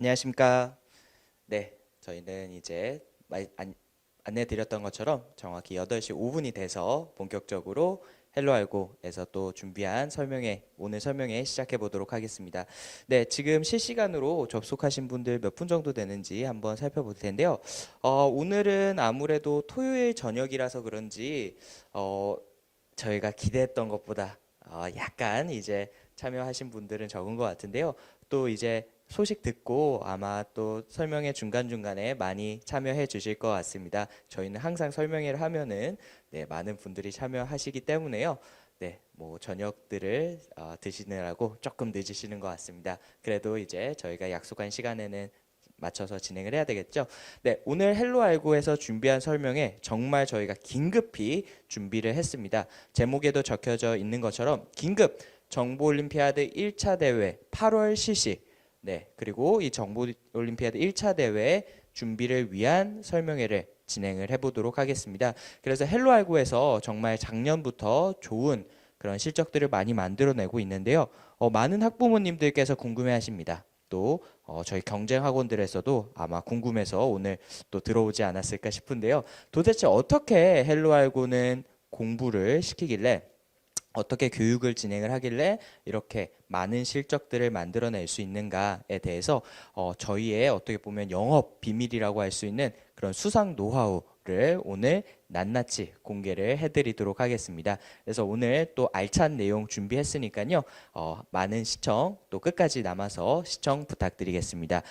안녕하십니까. 네, 저희는 이제 안내 드렸던 것처럼 정확히 8시 5분이 돼서 본격적으로 헬로 알고에서 또 준비한 오늘 설명회 시작해 보도록 하겠습니다. 네, 지금 실시간으로 접속하신 분들 몇 분 정도 되는지 한번 살펴볼 텐데요. 오늘은 아무래도 토요일 저녁이라서 그런지 저희가 기대했던 것보다 약간 이제 참여하신 분들은 적은 것 같은데요. 또 이제 소식 듣고 아마 또 설명회 중간중간에 많이 참여해 주실 것 같습니다. 저희는 항상 설명회를 하면은 네, 많은 분들이 참여하시기 때문에요. 네, 뭐 저녁들을 드시느라고 조금 늦으시는 것 같습니다. 그래도 이제 저희가 약속한 시간에는 맞춰서 진행을 해야 되겠죠. 네, 오늘 헬로 알고에서 준비한 설명회 정말 저희가 긴급히 준비를 했습니다. 제목에도 적혀져 있는 것처럼 긴급 정보올림피아드 1차 대회 8월 실시. 네, 그리고 이 정보올림피아드 1차 대회 준비를 위한 설명회를 진행을 해보도록 하겠습니다. 그래서 헬로 알고에서 정말 작년부터 좋은 그런 실적들을 많이 만들어내고 있는데요. 많은 학부모님들께서 궁금해하십니다. 또 저희 경쟁 학원들에서도 아마 궁금해서 오늘 또 들어오지 않았을까 싶은데요. 도대체 어떻게 헬로 알고는 공부를 시키길래 어떻게 교육을 진행을 하길래 이렇게 많은 실적들을 만들어낼 수 있는가에 대해서 저희의 어떻게 보면 영업 비밀이라고 할 수 있는 그런 수상 노하우를 오늘 낱낱이 공개를 해드리도록 하겠습니다. 그래서 오늘 또 알찬 내용 준비했으니까요. 많은 시청 또 끝까지 남아서 시청 부탁드리겠습니다.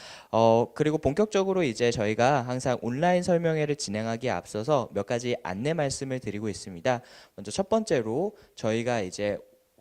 그리고 본격적으로 이제 저희가 항상 온라인 설명회를 진행하기에 앞서서 몇 가지 안내 말씀을 드리고 있습니다. 먼저 첫 번째로 저희가 이제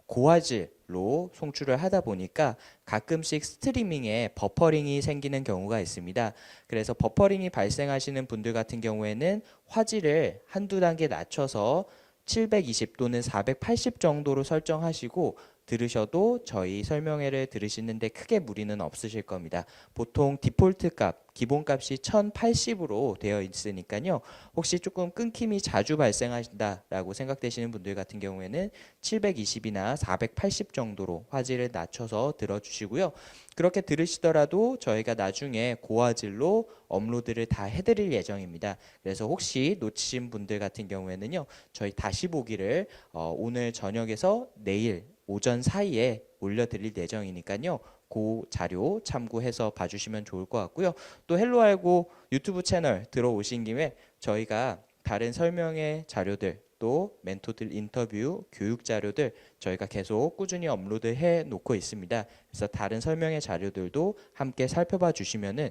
고화질로 송출을 하다 보니까 가끔씩 스트리밍에 버퍼링이 생기는 경우가 있습니다. 그래서 버퍼링이 발생하시는 분들 같은 경우에는 화질을 한두 단계 낮춰서 720 또는 480 정도로 설정하시고 들으셔도 저희 설명회를 들으시는데 크게 무리는 없으실 겁니다. 보통 디폴트 값, 기본 값이 1080으로 되어 있으니까요. 혹시 조금 끊김이 자주 발생하신다라고 생각되시는 분들 같은 경우에는 720이나 480 정도로 화질을 낮춰서 들어주시고요. 그렇게 들으시더라도 저희가 나중에 고화질로 업로드를 다 해드릴 예정입니다. 그래서 혹시 놓치신 분들 같은 경우에는요, 저희 다시 보기를 오늘 저녁에서 내일 오전 사이에 올려드릴 예정이니까요. 그 자료 참고해서 봐주시면 좋을 것 같고요. 또 헬로 알고 유튜브 채널 들어오신 김에 저희가 다른 설명의 자료들 또 멘토들 인터뷰 교육 자료들 저희가 계속 꾸준히 업로드해 놓고 있습니다. 그래서 다른 설명의 자료들도 함께 살펴봐 주시면은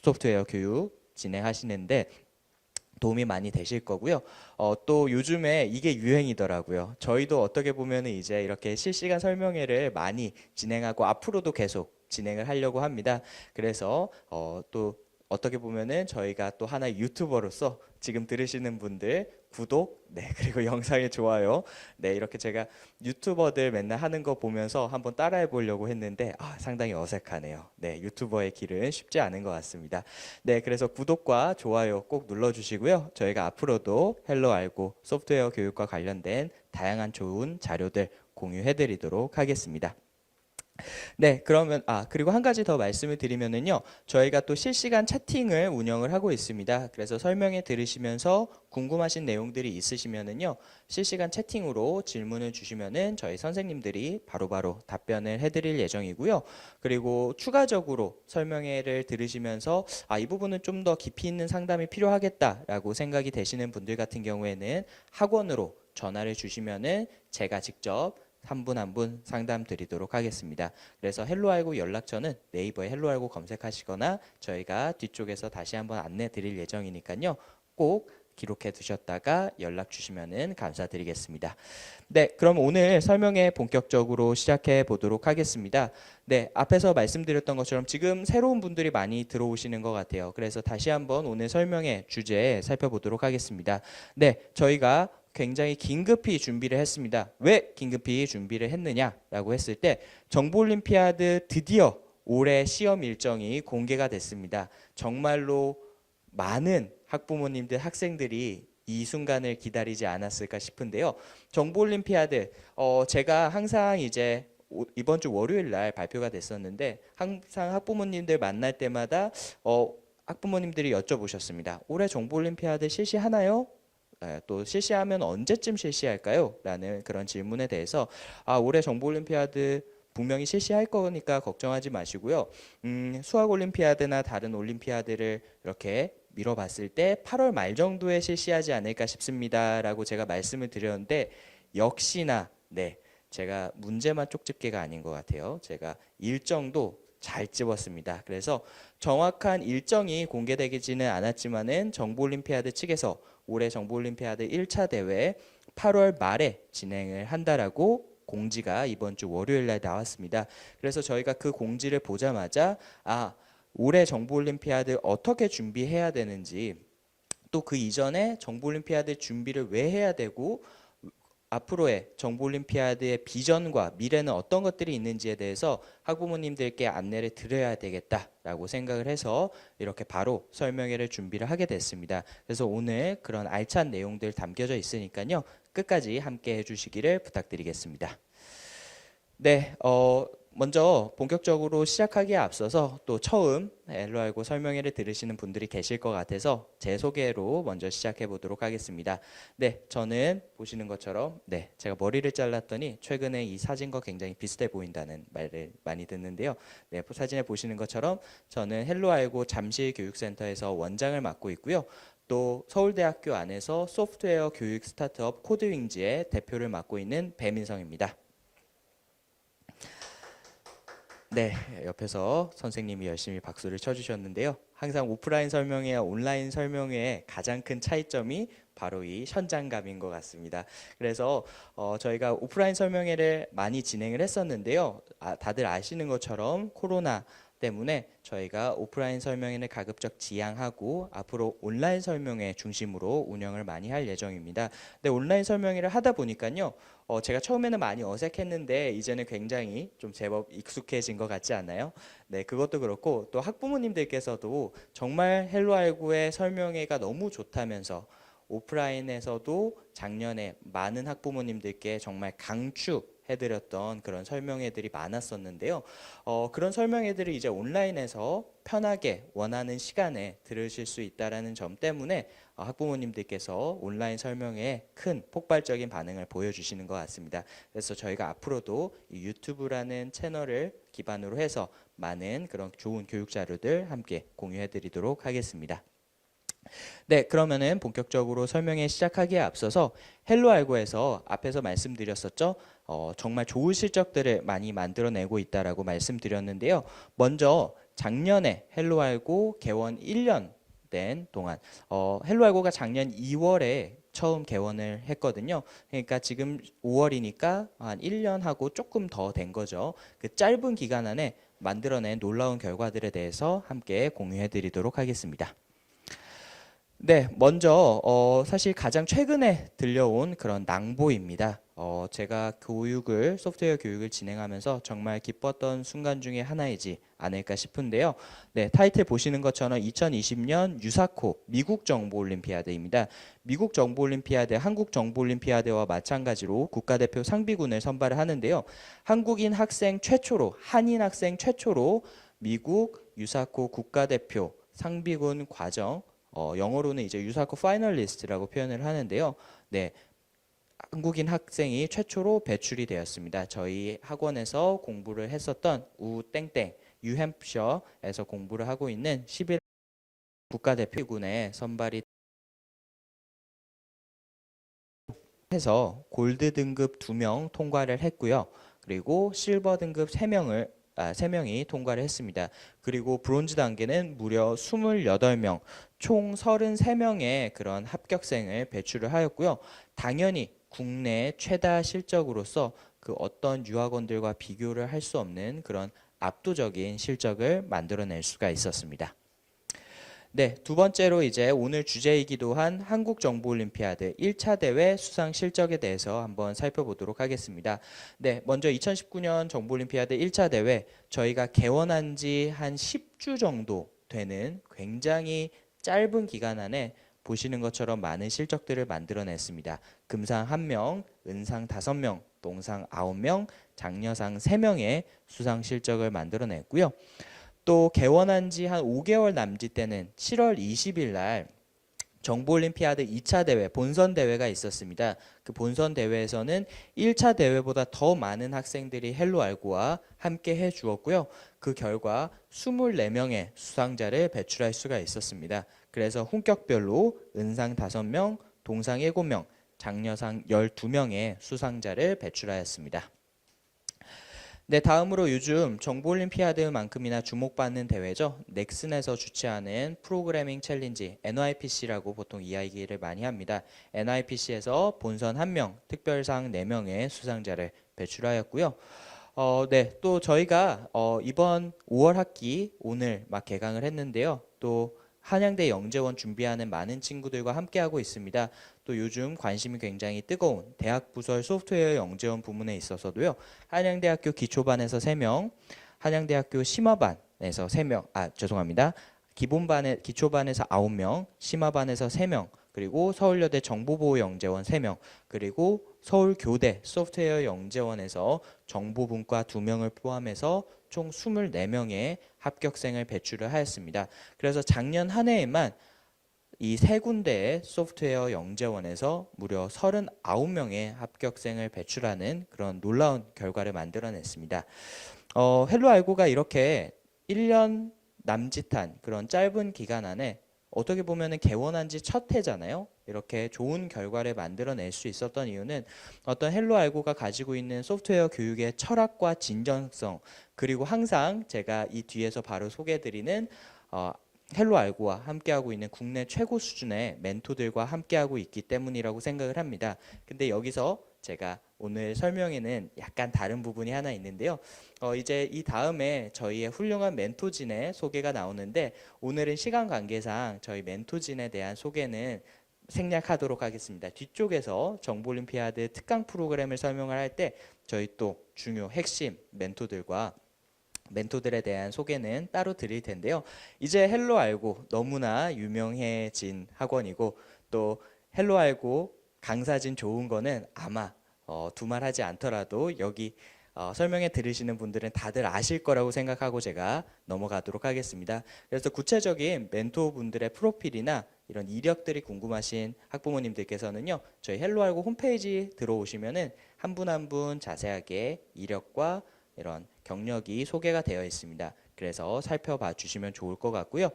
소프트웨어 교육 진행하시는데 도움이 많이 되실 거고요. 또 요즘에 이게 유행이더라고요. 저희도 어떻게 보면은 이제 이렇게 실시간 설명회를 많이 진행하고 앞으로도 계속 진행을 하려고 합니다. 그래서 또 어떻게 보면은 저희가 또 하나의 유튜버로서 지금 들으시는 분들 구독, 네, 그리고 영상의 좋아요, 네, 이렇게 제가 유튜버들 맨날 하는 거 보면서 한번 따라해 보려고 했는데 상당히 어색하네요. 네, 유튜버의 길은 쉽지 않은 것 같습니다. 네, 그래서 구독과 좋아요 꼭 눌러주시고요. 저희가 앞으로도 헬로 알고 소프트웨어 교육과 관련된 다양한 좋은 자료들 공유해드리도록 하겠습니다. 네, 그러면 그리고 한 가지 더 말씀을 드리면은요. 저희가 또 실시간 채팅을 운영을 하고 있습니다. 그래서 설명회 들으시면서 궁금하신 내용들이 있으시면은요. 실시간 채팅으로 질문을 주시면은 저희 선생님들이 바로바로 답변을 해드릴 예정이고요. 그리고 추가적으로 설명회를 들으시면서 이 부분은 좀 더 깊이 있는 상담이 필요하겠다라고 생각이 되시는 분들 같은 경우에는 학원으로 전화를 주시면은 제가 직접 한 분 한 분 상담 드리도록 하겠습니다. 그래서 헬로알고 연락처는 네이버에 헬로알고 검색하시거나 저희가 뒤쪽에서 다시 한번 안내 드릴 예정이니까요. 꼭 기록해 두셨다가 연락 주시면 감사드리겠습니다. 네, 그럼 오늘 설명회 본격적으로 시작해 보도록 하겠습니다. 네, 앞에서 말씀드렸던 것처럼 지금 새로운 분들이 많이 들어오시는 것 같아요. 그래서 다시 한번 오늘 설명회 주제 살펴보도록 하겠습니다. 네, 저희가 굉장히 긴급히 준비를 했습니다. 왜 긴급히 준비를 했느냐라고 했을 때 정보올림피아드 드디어 올해 시험 일정이 공개가 됐습니다. 정말로 많은 학부모님들, 학생들이 이 순간을 기다리지 않았을까 싶은데요. 정보올림피아드, 제가 항상 이제 이번 주 월요일 날 발표가 됐었는데 항상 학부모님들 만날 때마다 학부모님들이 여쭤보셨습니다. 올해 정보올림피아드 실시하나요? 또 실시하면 언제쯤 실시할까요? 라는 그런 질문에 대해서 올해 정보올림피아드 분명히 실시할 거니까 걱정하지 마시고요. 수학올림피아드나 다른 올림피아드를 이렇게 미뤄봤을 때 8월 말 정도에 실시하지 않을까 싶습니다라고 제가 말씀을 드렸는데 역시나 네, 제가 문제만 쪽집게가 아닌 것 같아요. 제가 일정도 잘 집었습니다. 그래서 정확한 일정이 공개되지는 않았지만은 정보올림피아드 측에서 올해 정보올림피아드 1차 대회 8월 말에 진행을 한다라고 공지가 이번 주 월요일 날 나왔습니다. 그래서 저희가 그 공지를 보자마자 올해 정보올림피아드 어떻게 준비해야 되는지 또 그 이전에 정보올림피아드 준비를 왜 해야 되고 앞으로의 정보올림피아드의 비전과 미래는 어떤 것들이 있는지에 대해서 학부모님들께 안내를 드려야 되겠다라고 생각을 해서 이렇게 바로 설명회를 준비를 하게 됐습니다. 그래서 오늘 그런 알찬 내용들 담겨져 있으니까요. 끝까지 함께 해주시기를 부탁드리겠습니다. 네, 먼저 본격적으로 시작하기에 앞서서 또 처음 엘로알고 설명회를 들으시는 분들이 계실 것 같아서 제 소개로 먼저 시작해 보도록 하겠습니다. 네, 저는 보시는 것처럼 제가 머리를 잘랐더니 최근에 이 사진과 굉장히 비슷해 보인다는 말을 많이 듣는데요. 네, 사진에 보시는 것처럼 저는 헬로알고 잠실교육센터에서 원장을 맡고 있고요. 또 서울대학교 안에서 소프트웨어 교육 스타트업 코드윙즈의 대표를 맡고 있는 배민성입니다. 네, 옆에서 선생님이 열심히 박수를 쳐주셨는데요. 항상 오프라인 설명회와 온라인 설명회의 가장 큰 차이점이 바로 이 현장감인 것 같습니다. 그래서 저희가 오프라인 설명회를 많이 진행을 했었는데요. 다들 아시는 것처럼 코로나 때문에 저희가 오프라인 설명회를 가급적 지양하고 앞으로 온라인 설명회 중심으로 운영을 많이 할 예정입니다. 근데 온라인 설명회를 하다 보니까요. 제가 처음에는 많이 어색했는데 이제는 굉장히 좀 제법 익숙해진 것 같지 않나요? 네, 그것도 그렇고 또 학부모님들께서도 정말 헬로알고의 설명회가 너무 좋다면서 오프라인에서도 작년에 많은 학부모님들께 정말 강추해드렸던 그런 설명회들이 많았었는데요. 그런 설명회들을 이제 온라인에서 편하게 원하는 시간에 들으실 수 있다는 점 때문에 학부모님들께서 온라인 설명회에 큰 폭발적인 반응을 보여주시는 것 같습니다. 그래서 저희가 앞으로도 이 유튜브라는 채널을 기반으로 해서 많은 그런 좋은 교육 자료들 함께 공유해 드리도록 하겠습니다. 네, 그러면은 본격적으로 설명회 시작하기에 앞서서 헬로알고에서 앞에서 말씀드렸었죠. 정말 좋은 실적들을 많이 만들어내고 있다라고 말씀드렸는데요. 먼저 작년에 헬로알고 개원 1년 된 동안 헬로알고가 작년 2월에 처음 개원을 했거든요. 그러니까 지금 5월이니까 한 1년하고 조금 더 된 거죠. 그 짧은 기간 안에 만들어낸 놀라운 결과들에 대해서 함께 공유해 드리도록 하겠습니다. 네, 먼저 사실 가장 최근에 들려온 그런 낭보입니다. 제가 소프트웨어 교육을 진행하면서 정말 기뻤던 순간 중에 하나이지 않을까 싶은데요. 네, 타이틀 보시는 것처럼 2020년 유사코 미국 정보올림피아드입니다. 미국 정보올림피아드, 한국 정보올림피아드와 마찬가지로 국가대표 상비군을 선발을 하는데요. 한국인 학생 최초로, 한인 학생 최초로 미국 유사코 국가대표 상비군 과정 영어로는 이제 유사코 파이널리스트라고 표현을 하는데요. 네, 한국인 학생이 최초로 배출이 되었습니다. 저희 학원에서 공부를 했었던 우땡땡 뉴햄프셔에서 공부를 하고 있는 11 국가대표군에 선발이 해서 골드 등급 2명 통과를 했고요. 그리고 실버 등급 3명이 통과를 했습니다. 그리고 브론즈 단계는 무려 28명, 총 33명의 그런 합격생을 배출을 하였고요. 당연히 국내 최다 실적으로서 그 어떤 유학원들과 비교를 할 수 없는 그런 압도적인 실적을 만들어낼 수가 있었습니다. 네, 두 번째로 이제 오늘 주제이기도 한 한국정보올림피아드 1차 대회 수상 실적에 대해서 한번 살펴보도록 하겠습니다. 네, 먼저 2019년 정보올림피아드 1차 대회 저희가 개원한 지 한 10주 정도 되는 굉장히 짧은 기간 안에 보시는 것처럼 많은 실적들을 만들어냈습니다. 금상 1명, 은상 5명, 동상 9명, 장려상 3명의 수상 실적을 만들어냈고요. 또 개원한 지 한 5개월 남짓 되는 7월 20일 날 정보올림피아드 2차 대회, 본선 대회가 있었습니다. 그 본선 대회에서는 1차 대회보다 더 많은 학생들이 헬로알고와 함께 해주었고요. 그 결과 24명의 수상자를 배출할 수가 있었습니다. 그래서 훈격별로 은상 5명, 동상 7명, 장려상 12명의 수상자를 배출하였습니다. 네, 다음으로 요즘 정보올림피아드만큼이나 주목받는 대회죠. 넥슨에서 주최하는 프로그래밍 챌린지 NYPC라고 보통 이야기를 많이 합니다. NYPC에서 본선 1명, 특별상 4명의 수상자를 배출하였고요. 네, 또 저희가 이번 5월 학기 오늘 막 개강을 했는데요. 또 한양대 영재원 준비하는 많은 친구들과 함께하고 있습니다. 또 요즘 관심이 굉장히 뜨거운 대학 부설 소프트웨어 영재원 부문에 있어서도요. 한양대학교 기초반에서 3명, 한양대학교 심화반에서 3명, 죄송합니다. 기초반에서 9명, 심화반에서 3명, 그리고 서울여대 정보보호 영재원 3명, 그리고 서울교대 소프트웨어 영재원에서 정보분과 2명을 포함해서 총 24명의 합격생을 배출을 하였습니다. 그래서 작년 한 해에만 이 세 군데의 소프트웨어 영재원에서 무려 39명의 합격생을 배출하는 그런 놀라운 결과를 만들어냈습니다. 헬로알고가 이렇게 1년 남짓한 그런 짧은 기간 안에 어떻게 보면 개원한 지 첫 해잖아요. 이렇게 좋은 결과를 만들어낼 수 있었던 이유는 어떤 헬로알고가 가지고 있는 소프트웨어 교육의 철학과 진정성, 그리고 항상 제가 이 뒤에서 바로 소개해드리는 헬로알고와 함께하고 있는 국내 최고 수준의 멘토들과 함께하고 있기 때문이라고 생각을 합니다. 근데 여기서 제가 오늘 설명에는 약간 다른 부분이 하나 있는데요. 이제 이 다음에 저희의 훌륭한 멘토진의 소개가 나오는데, 오늘은 시간 관계상 저희 멘토진에 대한 소개는 생략하도록 하겠습니다. 뒤쪽에서 정보올림피아드 특강 프로그램을 설명을 할 때 저희 또 중요 핵심 멘토들에 대한 소개는 따로 드릴 텐데요. 이제 헬로알고 너무나 유명해진 학원이고, 또 헬로알고 강사진 좋은 거는 아마 두말하지 않더라도 여기 설명해 들으시는 분들은 다들 아실 거라고 생각하고 제가 넘어가도록 하겠습니다. 그래서 구체적인 멘토분들의 프로필이나 이런 이력들이 궁금하신 학부모님들께서는요, 저희 헬로알고 홈페이지 들어오시면은 한 분 한 분 자세하게 이력과 이런 경력이 소개가 되어 있습니다. 그래서 살펴봐 주시면 좋을 것 같고요.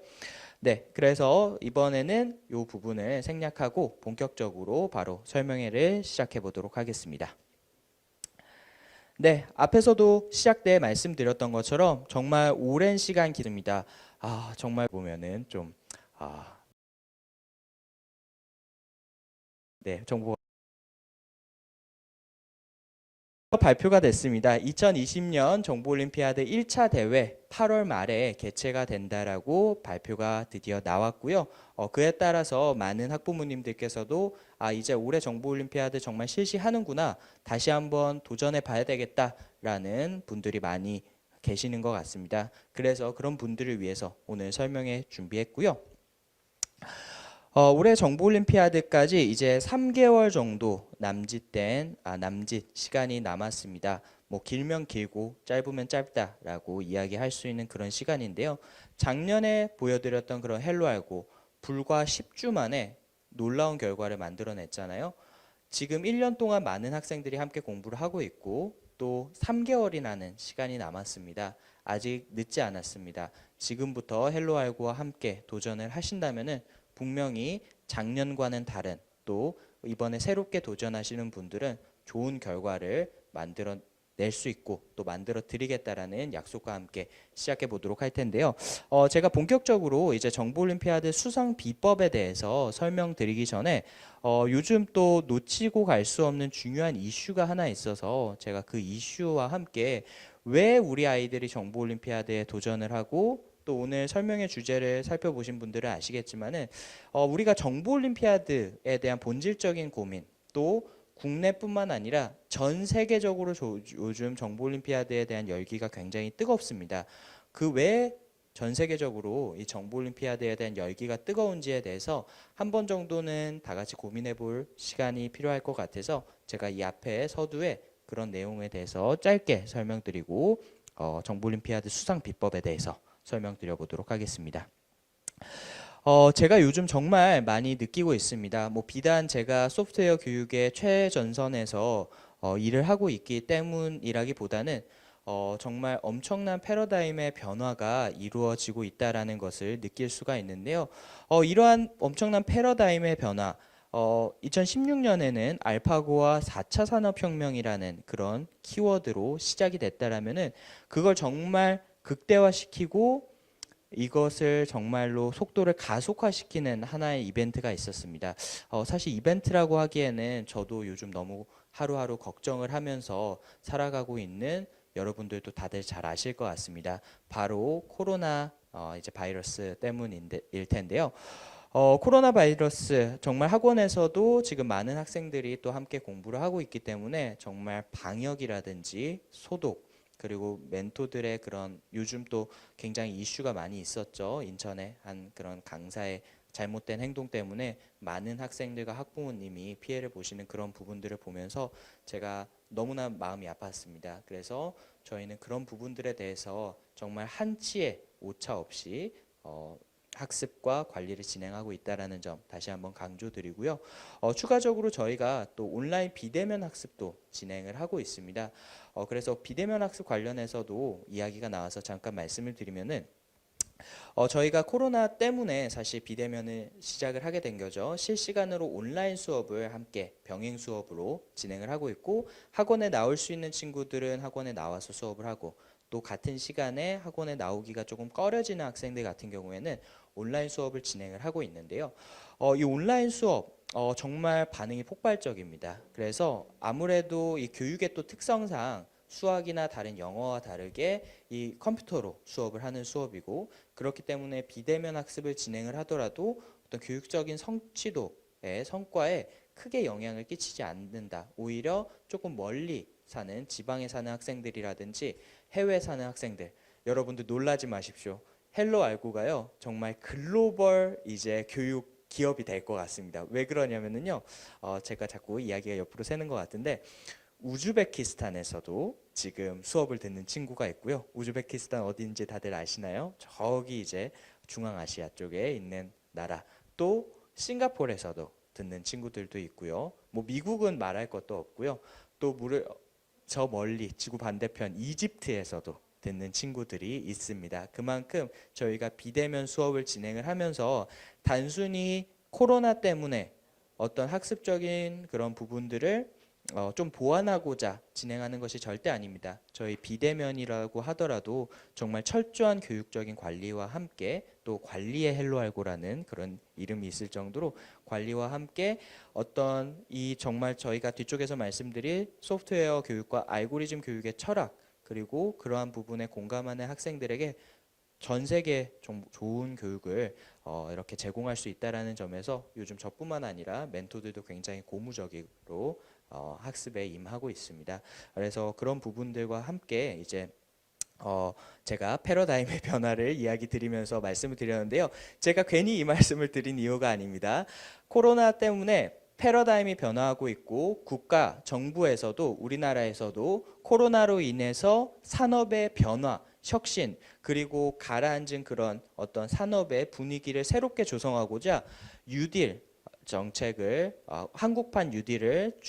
네, 그래서 이번에는 이 부분을 생략하고 본격적으로 바로 설명회를 시작해 보도록 하겠습니다. 네, 앞에서도 시작 때 말씀드렸던 것처럼 정말 오랜 시간 기릅니다. 정말 보면은 좀 네, 정보가 발표가 됐습니다. 2020년 정보올림피아드 1차 대회 8월 말에 개최가 된다라고 발표가 드디어 나왔고요. 그에 따라서 많은 학부모님들께서도 이제 올해 정보올림피아드 정말 실시하는구나, 다시 한번 도전해 봐야 되겠다라는 분들이 많이 계시는 것 같습니다. 그래서 그런 분들을 위해서 오늘 설명회 준비했고요. 올해 정보올림피아드까지 이제 3개월 정도 남짓 시간이 남았습니다. 뭐 길면 길고 짧으면 짧다라고 이야기할 수 있는 그런 시간인데요. 작년에 보여드렸던 그런 헬로알고 불과 10주 만에 놀라운 결과를 만들어냈잖아요. 지금 1년 동안 많은 학생들이 함께 공부를 하고 있고, 또 3개월이라는 시간이 남았습니다. 아직 늦지 않았습니다. 지금부터 헬로알고와 함께 도전을 하신다면은 분명히 작년과는 다른, 또 이번에 새롭게 도전하시는 분들은 좋은 결과를 만들어낼 수 있고 또 만들어 드리겠다라는 약속과 함께 시작해 보도록 할 텐데요. 제가 본격적으로 이제 정보올림피아드 수상 비법에 대해서 설명드리기 전에 요즘 또 놓치고 갈 수 없는 중요한 이슈가 하나 있어서 제가 그 이슈와 함께 왜 우리 아이들이 정보올림피아드에 도전을 하고, 또 오늘 설명의 주제를 살펴보신 분들은 아시겠지만은 우리가 정보올림피아드에 대한 본질적인 고민, 또 국내뿐만 아니라 전 세계적으로 요즘 정보올림피아드에 대한 열기가 굉장히 뜨겁습니다. 그 왜 전 세계적으로 이 정보올림피아드에 대한 열기가 뜨거운지에 대해서 한 번 정도는 다 같이 고민해 볼 시간이 필요할 것 같아서 제가 이 앞에 서두에 그런 내용에 대해서 짧게 설명드리고 정보올림피아드 수상 비법에 대해서 설명드려 보도록 하겠습니다. 제가 요즘 정말 많이 느끼고 있습니다. 뭐 비단 제가 소프트웨어 교육의 최전선에서 일을 하고 있기 때문이라기보다는 정말 엄청난 패러다임의 변화가 이루어지고 있다라는 것을 느낄 수가 있는데요. 이러한 엄청난 패러다임의 변화, 2016년에는 알파고와 4차 산업혁명이라는 그런 키워드로 시작이 됐다라면은 그걸 정말 극대화시키고 이것을 정말로 속도를 가속화시키는 하나의 이벤트가 있었습니다. 사실 이벤트라고 하기에는 저도 요즘 너무 하루하루 걱정을 하면서 살아가고 있는 여러분들도 다들 잘 아실 것 같습니다. 바로 코로나 이제 바이러스 때문일 텐데요. 코로나 바이러스 정말 학원에서도 지금 많은 학생들이 또 함께 공부를 하고 있기 때문에 정말 방역이라든지 소독 그리고 멘토들의 그런 요즘 또 굉장히 이슈가 많이 있었죠. 인천의 한 그런 강사의 잘못된 행동 때문에 많은 학생들과 학부모님이 피해를 보시는 그런 부분들을 보면서 제가 너무나 마음이 아팠습니다. 그래서 저희는 그런 부분들에 대해서 정말 한치의 오차 없이 학습과 관리를 진행하고 있다는 점 다시 한번 강조드리고요. 추가적으로 저희가 또 온라인 비대면 학습도 진행을 하고 있습니다. 그래서 비대면 학습 관련해서도 이야기가 나와서 잠깐 말씀을 드리면은 저희가 코로나 때문에 사실 비대면을 시작을 하게 된 거죠. 실시간으로 온라인 수업을 함께 병행 수업으로 진행을 하고 있고 학원에 나올 수 있는 친구들은 학원에 나와서 수업을 하고 또 같은 시간에 학원에 나오기가 조금 꺼려지는 학생들 같은 경우에는 온라인 수업을 진행을 하고 있는데요. 이 온라인 수업 정말 반응이 폭발적입니다. 그래서 아무래도 이 교육의 또 특성상 수학이나 다른 영어와 다르게 이 컴퓨터로 수업을 하는 수업이고 그렇기 때문에 비대면 학습을 진행을 하더라도 어떤 교육적인 성취도의 성과에 크게 영향을 끼치지 않는다. 오히려 조금 멀리 사는 지방에 사는 학생들이라든지 해외에 사는 학생들 여러분들 놀라지 마십시오. 헬로 알고가요 정말 글로벌 이제 교육 기업이 될 것 같습니다. 왜 그러냐면은요 제가 자꾸 이야기가 옆으로 새는 것 같은데 우즈베키스탄에서도 지금 수업을 듣는 친구가 있고요. 우즈베키스탄 어디인지 다들 아시나요? 저기 이제 중앙아시아 쪽에 있는 나라. 또 싱가포르에서도 듣는 친구들도 있고요. 뭐 미국은 말할 것도 없고요. 또 저 멀리 지구 반대편 이집트에서도 듣는 친구들이 있습니다. 그만큼 저희가 비대면 수업을 진행을 하면서 단순히 코로나 때문에 어떤 학습적인 그런 부분들을 좀 보완하고자 진행하는 것이 절대 아닙니다. 저희 비대면이라고 하더라도 정말 철저한 교육적인 관리와 함께 또 관리의 헬로알고라는 그런 이름이 있을 정도로 관리와 함께 어떤 이 정말 저희가 뒤쪽에서 말씀드릴 소프트웨어 교육과 알고리즘 교육의 철학 그리고 그러한 부분에 공감하는 학생들에게 전 세계 좋은 교육을 이렇게 제공할 수 있다라는 점에서 요즘 저뿐만 아니라 멘토들도 굉장히 고무적으로 학습에 임하고 있습니다. 그래서 그런 부분들과 함께 이제 제가 패러다임의 변화를 이야기 드리면서 말씀을 드렸는데요. 제가 괜히 이 말씀을 드린 이유가 아닙니다. 코로나 때문에 패러다임이 변화하고 있고 국가, 정부에서도 우리나라에서도 코로나로 인해서 산업의 변화, 혁신 그리고 가라앉은 그런 어떤 산업의 분위기를 새롭게 조성하고자 뉴딜 정책을 한국판 뉴딜을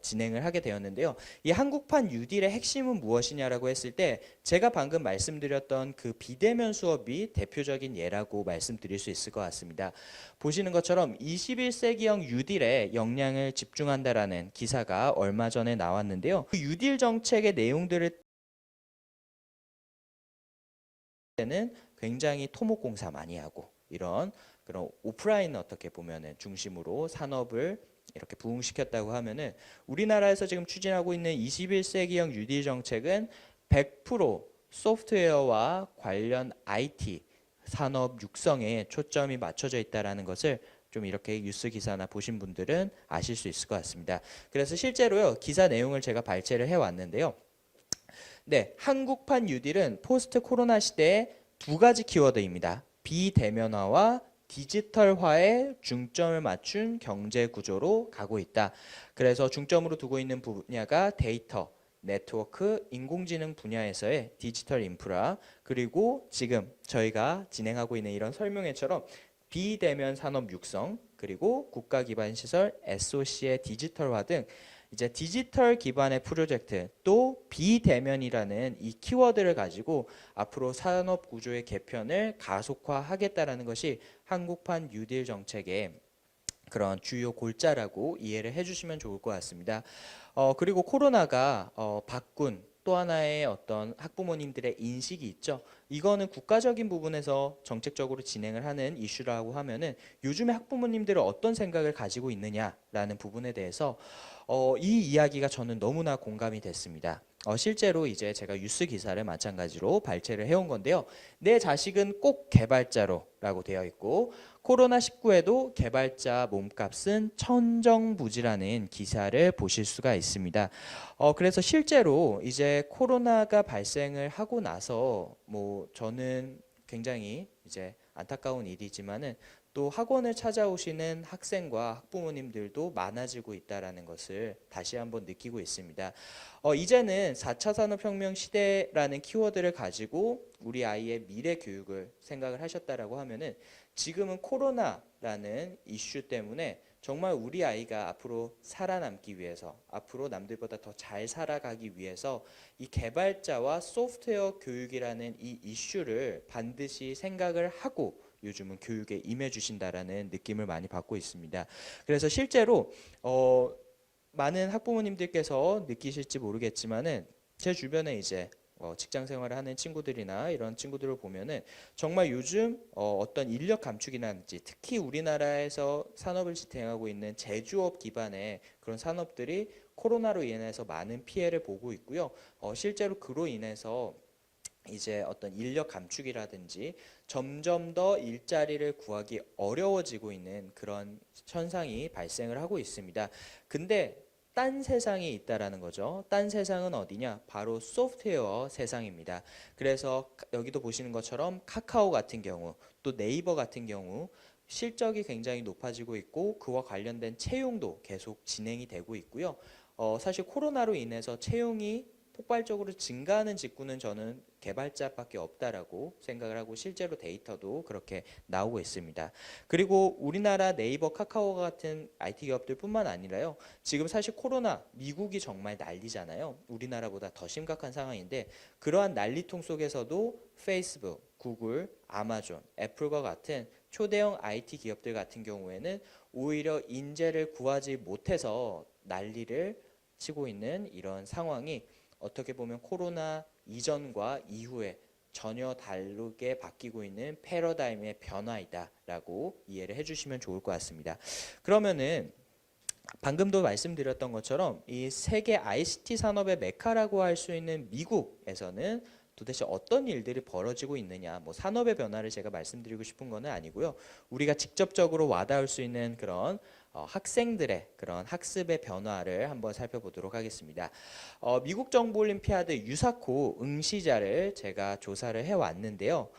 진행을 하게 되었는데요. 이 한국판 뉴딜의 핵심은 무엇이냐라고 했을 때 제가 방금 말씀드렸던 그 비대면 수업이 대표적인 예라고 말씀드릴 수 있을 것 같습니다. 보시는 것처럼 21세기형 뉴딜에 역량을 집중한다라는 기사가 얼마 전에 나왔는데요. 그 뉴딜 정책의 내용들을 때는 굉장히 토목공사 많이 하고 이런 그런 오프라인 어떻게 보면은 중심으로 산업을 이렇게 부흥시켰다고 하면은 우리나라에서 지금 추진하고 있는 21세기형 뉴딜 정책은 100% 소프트웨어와 관련 IT 산업 육성에 초점이 맞춰져 있다라는 것을 좀 이렇게 뉴스 기사나 보신 분들은 아실 수 있을 것 같습니다. 그래서 실제로요 기사 내용을 제가 발췌를 해 왔는데요. 네, 한국판 뉴딜은 포스트 코로나 시대의 두 가지 키워드입니다. 비대면화와 디지털화에 중점을 맞춘 경제 구조로 가고 있다. 그래서 중점으로 두고 있는 분야가 데이터, 네트워크, 인공지능 분야에서의 디지털 인프라, 그리고 지금 저희가 진행하고 있는 이런 설명회처럼 비대면 산업 육성, 그리고 국가 기반 시설, SOC의 디지털화 등 이제 디지털 기반의 프로젝트, 또 비대면이라는 이 키워드를 가지고 앞으로 산업 구조의 개편을 가속화하겠다라는 것이 한국판 뉴딜 정책의 그런 주요 골자라고 이해를 해주시면 좋을 것 같습니다. 그리고 코로나가 바꾼 또 하나의 어떤 학부모님들의 인식이 있죠. 이거는 국가적인 부분에서 정책적으로 진행을 하는 이슈라고 하면은 요즘에 학부모님들은 어떤 생각을 가지고 있느냐라는 부분에 대해서 이 이야기가 저는 너무나 공감이 됐습니다. 실제로 이제 제가 뉴스 기사를 마찬가지로 발췌를 해온 건데요. 내 자식은 꼭 개발자로라고 되어 있고 코로나19에도 개발자 몸값은 천정부지라는 기사를 보실 수가 있습니다. 그래서 실제로 이제 코로나가 발생을 하고 나서 뭐 저는 굉장히 이제 안타까운 일이지만은 또 학원을 찾아오시는 학생과 학부모님들도 많아지고 있다라는 것을 다시 한번 느끼고 있습니다. 이제는 4차 산업혁명 시대라는 키워드를 가지고 우리 아이의 미래 교육을 생각을 하셨다라고 하면은 지금은 코로나라는 이슈 때문에 정말 우리 아이가 앞으로 살아남기 위해서, 앞으로 남들보다 더 잘 살아가기 위해서 이 개발자와 소프트웨어 교육이라는 이 이슈를 반드시 생각을 하고 요즘은 교육에 임해 주신다라는 느낌을 많이 받고 있습니다. 그래서 실제로 많은 학부모님들께서 느끼실지 모르겠지만은 제 주변에 이제 직장 생활을 하는 친구들이나 이런 친구들을 보면은 정말 요즘 어떤 인력 감축이라든지 특히 우리나라에서 산업을 지탱하고 있는 제조업 기반의 그런 산업들이 코로나로 인해서 많은 피해를 보고 있고요. 실제로 그로 인해서 이제 어떤 인력 감축이라든지 점점 더 일자리를 구하기 어려워지고 있는 그런 현상이 발생을 하고 있습니다. 근데 딴 세상이 있다라는 거죠. 딴 세상은 어디냐? 바로 소프트웨어 세상입니다. 그래서 여기도 보시는 것처럼 카카오 같은 경우, 또 네이버 같은 경우 실적이 굉장히 높아지고 있고 그와 관련된 채용도 계속 진행이 되고 있고요. 사실 코로나로 인해서 채용이 폭발적으로 증가하는 직군은 저는 개발자밖에 없다라고 생각을 하고 실제로 데이터도 그렇게 나오고 있습니다. 그리고 우리나라 네이버, 카카오 같은 IT 기업들뿐만 아니라요. 지금 사실 코로나 미국이 정말 난리잖아요. 우리나라보다 더 심각한 상황인데 그러한 난리통 속에서도 페이스북, 구글, 아마존, 애플과 같은 초대형 IT 기업들 같은 경우에는 오히려 인재를 구하지 못해서 난리를 치고 있는 이런 상황이 어떻게 보면 코로나 이전과 이후에 전혀 다르게 바뀌고 있는 패러다임의 변화이다라고 이해를 해주시면 좋을 것 같습니다. 그러면은 방금도 말씀드렸던 것처럼 이 세계 ICT 산업의 메카라고 할 수 있는 미국에서는 도대체 어떤 일들이 벌어지고 있느냐, 뭐 산업의 변화를 제가 말씀드리고 싶은 것은 아니고요. 우리가 직접적으로 와닿을 수 있는 그런 학생들의 그런 학습의 변화를 한번 살펴보도록 하겠습니다. 미국 정부 올림피아드 유사코 응시자를 제가 조사를 해왔는데요.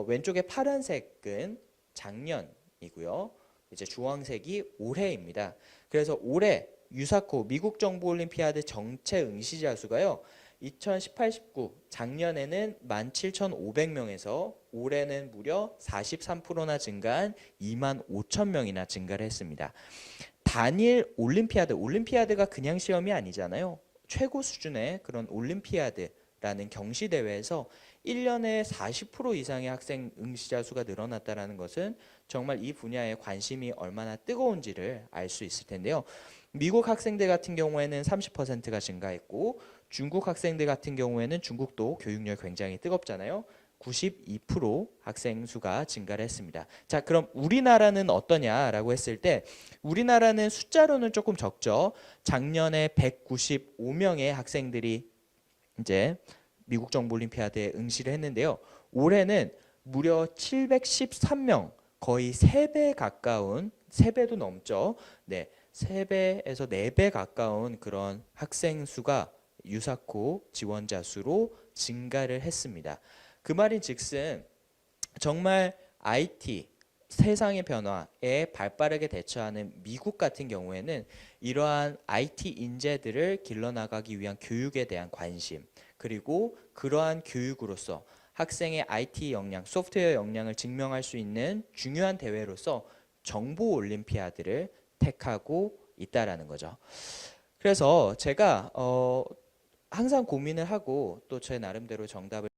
왼쪽에 파란색은 작년이고요. 이제 주황색이 올해입니다. 그래서 올해 유사코 미국 정부 올림피아드 전체 응시자 수가요. 2018-19 작년에는 17,500명에서 올해는 무려 43%나 증가한 25,000명이나 증가를 했습니다. 단일 올림피아드가 그냥 시험이 아니잖아요. 최고 수준의 그런 올림피아드라는 경시 대회에서 1년에 40% 이상의 학생 응시자 수가 늘어났다는 것은 정말 이 분야에 관심이 얼마나 뜨거운지를 알 수 있을 텐데요. 미국 학생들 같은 경우에는 30%가 증가했고 중국 학생들 같은 경우에는 중국도 교육열 굉장히 뜨겁잖아요. 92% 학생 수가 증가를 했습니다. 자, 그럼 우리나라는 어떠냐라고 했을 때 우리나라는 숫자로는 조금 적죠. 작년에 195명의 학생들이 이제 미국 정부 올림피아드에 응시를 했는데요. 올해는 무려 713명, 거의 3배 가까운, 3배도 넘죠. 네, 3배에서 4배 가까운 그런 학생 수가 유사코 지원자 수로 증가를 했습니다. 그 말인 즉슨 정말 IT, 세상의 변화에 발빠르게 대처하는 미국 같은 경우에는 이러한 IT 인재들을 길러나가기 위한 교육에 대한 관심, 그리고 그러한 교육으로서 학생의 IT 역량, 소프트웨어 역량을 증명할 수 있는 중요한 대회로서 정보 올림피아드를 택하고 있다라는 거죠. 그래서 제가 항상 고민을 하고 또 제 나름대로 정답을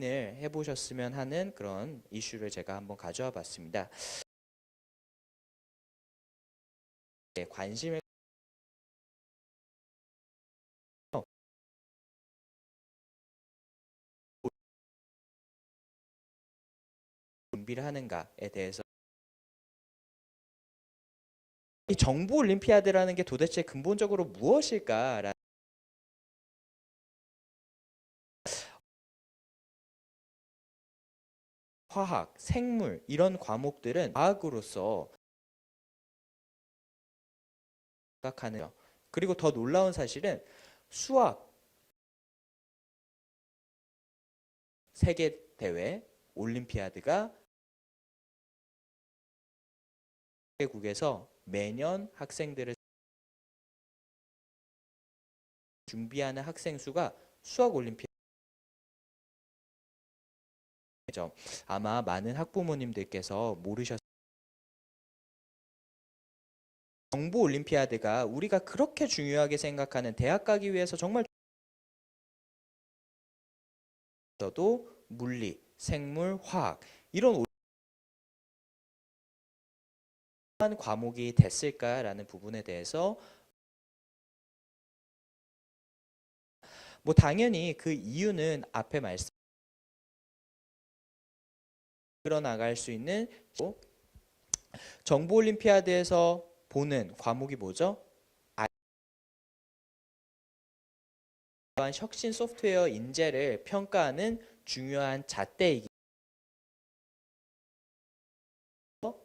해보셨으면 하는 그런 이슈를 제가 한번 가져와 봤습니다. 네, 관심을 준비를 하는가에 대해서 이 정보 올림피아드라는 게 도대체 근본적으로 무엇일까라는 화학, 생물 이런 과목들은 과학으로서 생각하는 그리고 더 놀라운 사실은 수학 세계 대회 올림피아드가 국에서 매년 학생들을 준비하는 학생 수가 수학 올림피아드 아마 많은 학부모님들께서 모르셨 정보 올림피아드가 우리가 그렇게 중요하게 생각하는 대학 가기 위해서 정말 도 물리, 생물, 화학 이런 과목이 됐을까라는 부분에 대해서 뭐 당연히 그 이유는 앞에 말씀 끌어나갈 수 있는 정보 올림피아드에서 보는 과목이 뭐죠? 혁신 소프트웨어 인재를 평가하는 중요한 잣대이기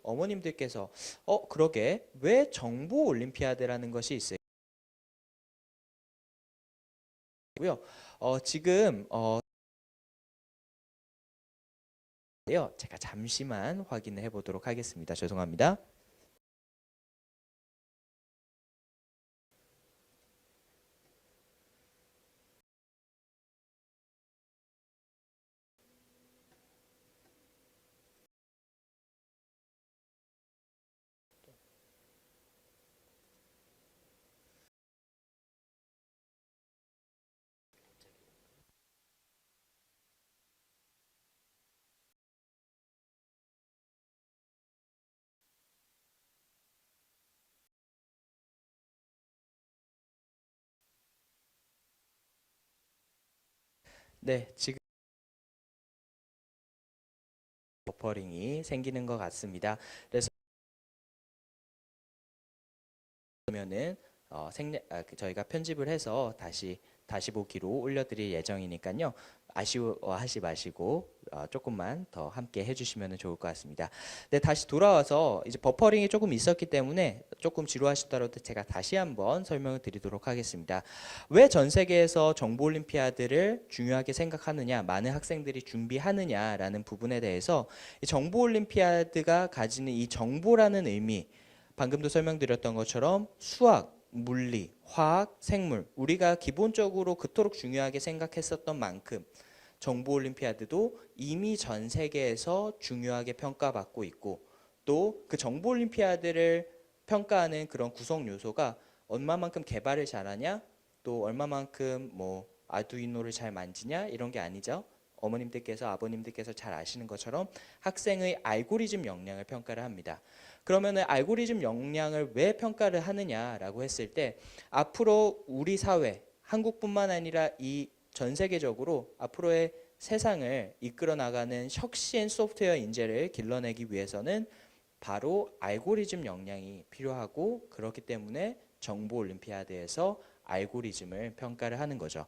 어머님들께서 그러게 왜 정보 올림피아드라는 것이 있을까요? 지금 제가 잠시만 확인을 해보도록 하겠습니다. 죄송합니다. 네, 지금 버퍼링이 생기는 것 같습니다. 그래서 그러면은 저희가 편집을 해서 다시 보기로 올려드릴 예정이니까요. 아쉬워하지 마시고 조금만 더 함께 해주시면 좋을 것 같습니다. 네, 다시 돌아와서 이제 버퍼링이 조금 있었기 때문에 조금 지루하시더라도 제가 다시 한번 설명을 드리도록 하겠습니다. 왜 전 세계에서 정보 올림피아드를 중요하게 생각하느냐, 많은 학생들이 준비하느냐라는 부분에 대해서 이 정보 올림피아드가 가지는 이 정보라는 의미, 방금도 설명드렸던 것처럼 수학, 물리, 화학, 생물 우리가 기본적으로 그토록 중요하게 생각했었던 만큼 정보 올림피아드도 이미 전 세계에서 중요하게 평가받고 있고 또 그 정보 올림피아드를 평가하는 그런 구성 요소가 얼마만큼 개발을 잘하냐 또 얼마만큼 뭐 아두이노를 잘 만지냐 이런 게 아니죠. 어머님들께서 아버님들께서 잘 아시는 것처럼 학생의 알고리즘 역량을 평가를 합니다. 그러면은 알고리즘 역량을 왜 평가를 하느냐라고 했을 때 앞으로 우리 사회, 한국뿐만 아니라 이 전 세계적으로 앞으로의 세상을 이끌어 나가는 혁신 소프트웨어 인재를 길러내기 위해서는 바로 알고리즘 역량이 필요하고 그렇기 때문에 정보 올림피아드에서 알고리즘을 평가를 하는 거죠.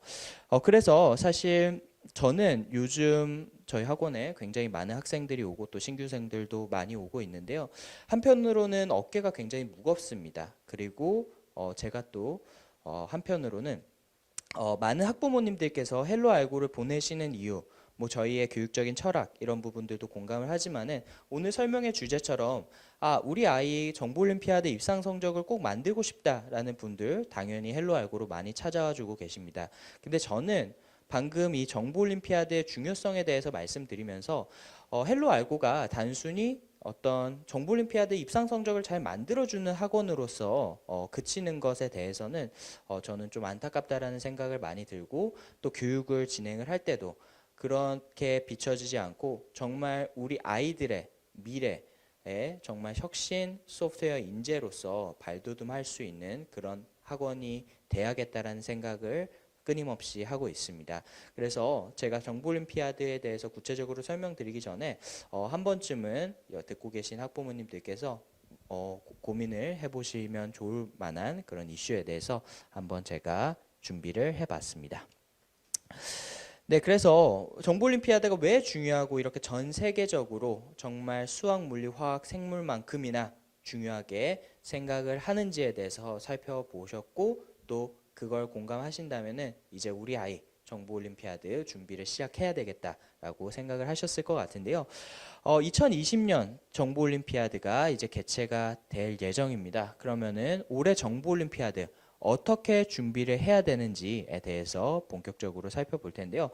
그래서 사실 저는 요즘 저희 학원에 굉장히 많은 학생들이 오고 또 신규생들도 많이 오고 있는데요. 한편으로는 어깨가 굉장히 무겁습니다. 그리고 제가 또 한편으로는 많은 학부모님들께서 헬로 알고를 보내시는 이유 뭐 저희의 교육적인 철학 이런 부분들도 공감을 하지만은 오늘 설명의 주제처럼 우리 아이 정보올림피아드 입상 성적을 꼭 만들고 싶다라는 분들 당연히 헬로알고로 많이 찾아와 주고 계십니다. 근데 저는 방금 이 정보올림피아드의 중요성에 대해서 말씀드리면서 헬로알고가 단순히 어떤 정보올림피아드 입상 성적을 잘 만들어주는 학원으로서 그치는 것에 대해서는 저는 좀 안타깝다라는 생각을 많이 들고, 또 교육을 진행을 할 때도 그렇게 비춰지지 않고 정말 우리 아이들의 미래에 정말 혁신 소프트웨어 인재로서 발돋움할 수 있는 그런 학원이 돼야겠다라는 생각을 끊임없이 하고 있습니다. 그래서 제가 정보올림피아드에 대해서 구체적으로 설명드리기 전에 한 번쯤은 듣고 계신 학부모님들께서 고민을 해보시면 좋을 만한 그런 이슈에 대해서 한번 제가 준비를 해봤습니다. 네, 그래서 정보올림피아드가 왜 중요하고 이렇게 전 세계적으로 정말 수학, 물리, 화학, 생물만큼이나 중요하게 생각을 하는지에 대해서 살펴보셨고, 또 그걸 공감하신다면은 이제 우리 아이 정보올림피아드 준비를 시작해야 되겠다라고 생각을 하셨을 것 같은데요. 2020년 정보올림피아드가 이제 개최가 될 예정입니다. 그러면은 올해 정보올림피아드 어떻게 준비를 해야 되는지에 대해서 본격적으로 살펴볼 텐데요.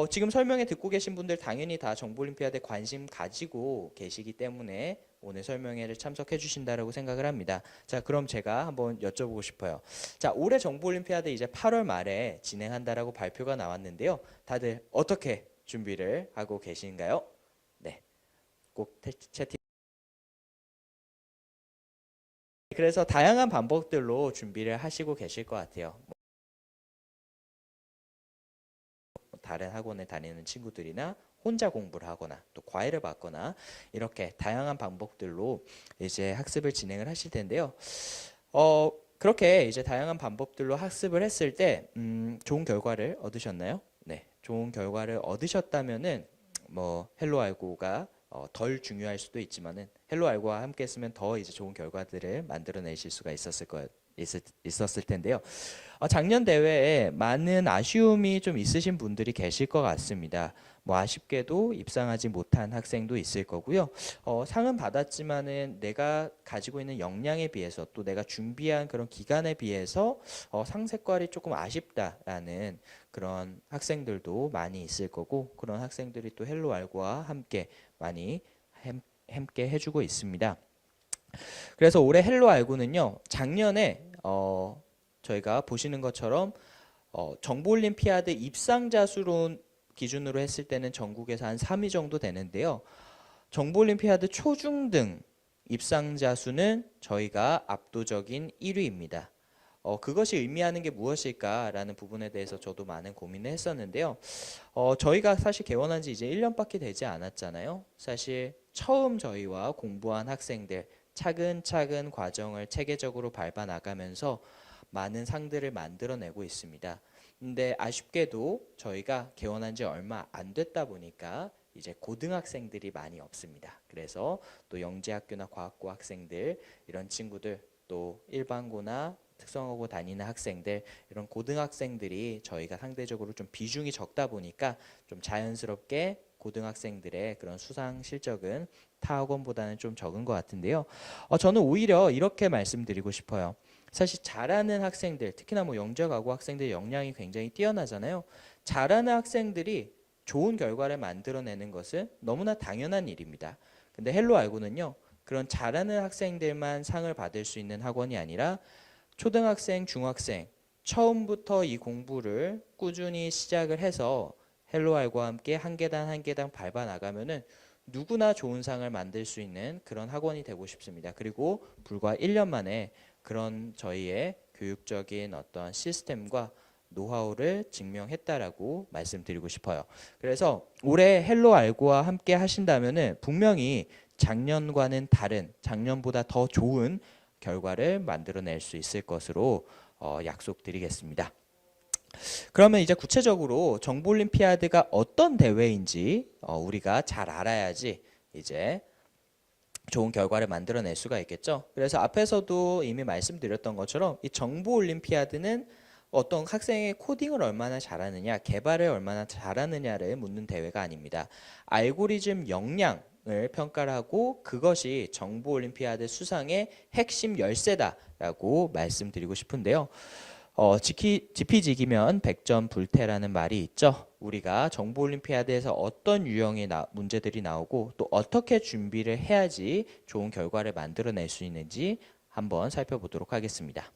지금 설명에 듣고 계신 분들 당연히 다 정보올림피아드에 관심 가지고 계시기 때문에 오늘 설명회를 참석해 주신다라고 생각을 합니다. 자, 그럼 제가 한번 여쭤보고 싶어요. 자, 올해 정보올림피아드 이제 8월 말에 진행한다라고 발표가 나왔는데요. 다들 어떻게 준비를 하고 계신가요? 네, 꼭 채팅. 그래서 다양한 방법들로 준비를 하시고 계실 것 같아요. 다른 학원에 다니는 친구들이나 혼자 공부를 하거나 또 과외를 받거나 이렇게 다양한 방법들로 이제 학습을 진행을 하실 텐데요. 그렇게 이제 다양한 방법들로 학습을 했을 때 좋은 결과를 얻으셨나요? 네, 좋은 결과를 얻으셨다면은 뭐 헬로 알고가 덜 중요할 수도 있지만은 헬로 알고와 함께 했으면 더 이제 좋은 결과들을 만들어내실 수가 있었을 텐데요. 작년 대회에 많은 아쉬움이 좀 있으신 분들이 계실 것 같습니다. 뭐 아쉽게도 입상하지 못한 학생도 있을 거고요. 상은 받았지만은 내가 가지고 있는 역량에 비해서, 또 내가 준비한 그런 기간에 비해서 상색깔이 조금 아쉽다라는 그런 학생들도 많이 있을 거고, 그런 학생들이 또 헬로 알고와 함께 많이 함께 해주고 있습니다. 그래서 올해 헬로 알고는요, 작년에 저희가 보시는 것처럼 정보올림피아드 입상자 수로 기준으로 했을 때는 전국에서 한 3위 정도 되는데요. 정보올림피아드 초중등 입상자 수는 저희가 압도적인 1위입니다. 그것이 의미하는 게 무엇일까라는 부분에 대해서 저도 많은 고민을 했었는데요. 저희가 사실 개원한 지 이제 1년밖에 되지 않았잖아요. 사실 처음 저희와 공부한 학생들 차근차근 과정을 체계적으로 밟아 나가면서 많은 상들을 만들어내고 있습니다. 근데 아쉽게도 저희가 개원한 지 얼마 안 됐다 보니까 이제 고등학생들이 많이 없습니다. 그래서 또 영재학교나 과학고 학생들, 이런 친구들, 또 일반고나 특성화고 다니는 학생들, 이런 고등학생들이 저희가 상대적으로 좀 비중이 적다 보니까 좀 자연스럽게 고등학생들의 그런 수상 실적은 타 학원보다는 좀 적은 것 같은데요. 저는 오히려 이렇게 말씀드리고 싶어요. 사실 잘하는 학생들, 특히나 뭐 영재가고 학생들 역량이 굉장히 뛰어나잖아요. 잘하는 학생들이 좋은 결과를 만들어내는 것은 너무나 당연한 일입니다. 근데 헬로 알고는요, 그런 잘하는 학생들만 상을 받을 수 있는 학원이 아니라 초등학생, 중학생, 처음부터 이 공부를 꾸준히 시작을 해서 헬로 알고와 함께 한 계단 한 계단 밟아 나가면은 누구나 좋은 상을 만들 수 있는 그런 학원이 되고 싶습니다. 그리고 불과 1년 만에 그런 저희의 교육적인 어떤 시스템과 노하우를 증명했다라고 말씀드리고 싶어요. 그래서 올해 헬로 알고와 함께 하신다면은 분명히 작년과는 다른, 작년보다 더 좋은 결과를 만들어낼 수 있을 것으로 약속드리겠습니다. 그러면 이제 구체적으로 정보올림피아드가 어떤 대회인지 우리가 잘 알아야지 이제 좋은 결과를 만들어낼 수가 있겠죠. 그래서 앞에서도 이미 말씀드렸던 것처럼 이 정보올림피아드는 어떤 학생의 코딩을 얼마나 잘하느냐, 개발을 얼마나 잘하느냐를 묻는 대회가 아닙니다. 알고리즘 역량을 평가를 하고 그것이 정보 올림피아드 수상의 핵심 열쇠다라고 말씀드리고 싶은데요. 지피지기면 100점 불태라는 말이 있죠. 우리가 정보 올림피아드에서 어떤 유형의 문제들이 나오고 또 어떻게 준비를 해야지 좋은 결과를 만들어낼 수 있는지 한번 살펴보도록 하겠습니다.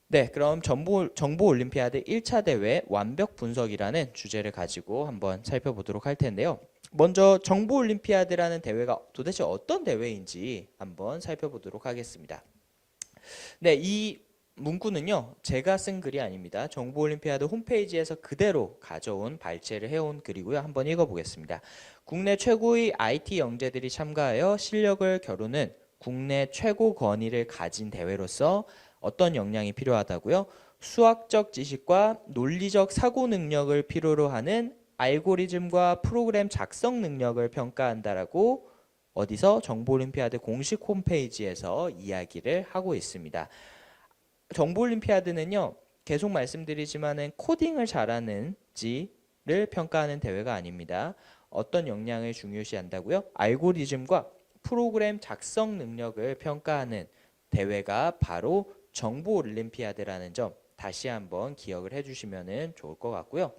네, 그럼 정보 올림피아드 1차 대회 완벽 분석이라는 주제를 가지고 한번 살펴보도록 할 텐데요. 먼저 정보 올림피아드라는 대회가 도대체 어떤 대회인지 한번 살펴보도록 하겠습니다. 네, 이 문구는요, 제가 쓴 글이 아닙니다. 정보 올림피아드 홈페이지에서 그대로 가져온 발췌를 해온 글이고요. 한번 읽어보겠습니다. 국내 최고의 IT 영재들이 참가하여 실력을 겨루는 국내 최고 권위를 가진 대회로서 어떤 역량이 필요하다고요? 수학적 지식과 논리적 사고 능력을 필요로 하는 알고리즘과 프로그램 작성 능력을 평가한다라고 어디서 정보 올림피아드 공식 홈페이지에서 이야기를 하고 있습니다. 정보 올림피아드는요, 계속 말씀드리지만은 코딩을 잘하는지를 평가하는 대회가 아닙니다. 어떤 역량을 중요시한다고요? 알고리즘과 프로그램 작성 능력을 평가하는 대회가 바로 정보 올림피아드라는 점 다시 한번 기억을 해주시면 좋을 것 같고요.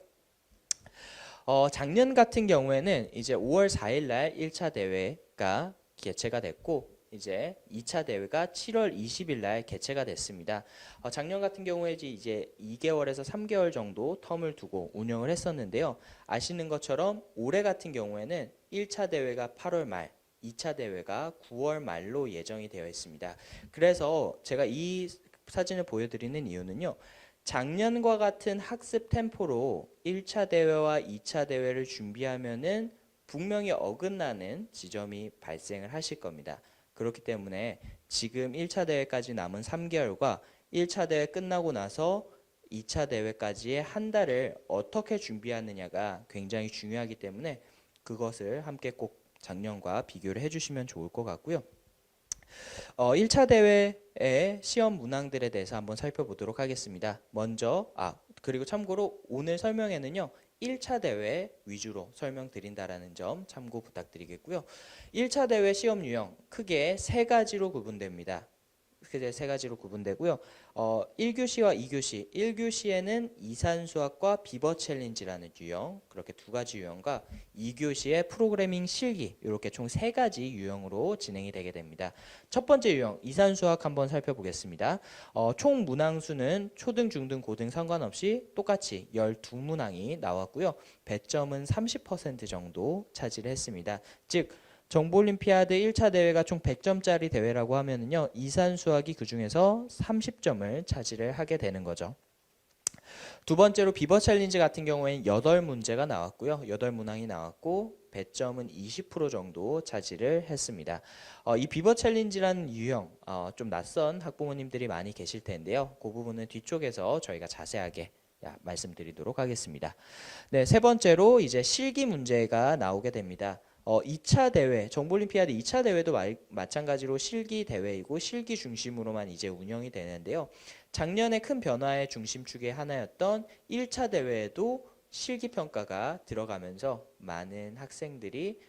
작년 같은 경우에는 이제 5월 4일 날 1차 대회가 개최가 됐고 이제 2차 대회가 7월 20일 날 개최가 됐습니다. 작년 같은 경우에 이제 2개월에서 3개월 정도 텀을 두고 운영을 했었는데요. 아시는 것처럼 올해 같은 경우에는 1차 대회가 8월 말, 2차 대회가 9월 말로 예정이 되어 있습니다. 그래서 제가 이 사진을 보여드리는 이유는요. 작년과 같은 학습 템포로 1차 대회와 2차 대회를 준비하면은 분명히 어긋나는 지점이 발생을 하실 겁니다. 그렇기 때문에 지금 1차 대회까지 남은 3개월과 1차 대회 끝나고 나서 2차 대회까지의 한 달을 어떻게 준비하느냐가 굉장히 중요하기 때문에 그것을 함께 꼭 작년과 비교를 해주시면 좋을 것 같고요. 1차 대회의 시험 문항들에 대해서 한번 살펴보도록 하겠습니다. 먼저 그리고 참고로 오늘 설명에는요. 1차 대회 위주로 설명드린다라는 점 참고 부탁드리겠고요. 1차 대회 시험 유형 크게 3가지로 구분됩니다. 크게 3가지로 구분되고요. 1교시와 2교시, 1교시에는 이산수학과 비버 챌린지라는 유형, 그렇게 2가지 유형과 2교시의 프로그래밍 실기, 이렇게 총 3가지 유형으로 진행이 되게 됩니다. 첫 번째 유형, 이산수학 한번 살펴보겠습니다. 총 문항수는 초등, 중등, 고등 상관없이 똑같이 12문항이 나왔고요. 배점은 30% 정도 차지를 했습니다. 즉, 정보 올림피아드 1차 대회가 총 100점짜리 대회라고 하면은요. 이산수학이 그중에서 30점을 차지를 하게 되는 거죠. 두 번째로 비버 챌린지 같은 경우에는 8문제가 나왔고요. 8문항이 나왔고 배점은 20% 정도 차지를 했습니다. 이 비버 챌린지라는 유형 좀 낯선 학부모님들이 많이 계실 텐데요. 그 부분은 뒤쪽에서 저희가 자세하게 말씀드리도록 하겠습니다. 네, 세 번째로 이제 실기 문제가 나오게 됩니다. 2차 대회, 정보올림피아드 2차 대회도 마찬가지로 실기 대회이고 실기 중심으로만 이제 운영이 되는데요. 작년에 큰 변화의 중심축의 하나였던 1차 대회에도 실기 평가가 들어가면서 많은 학생들이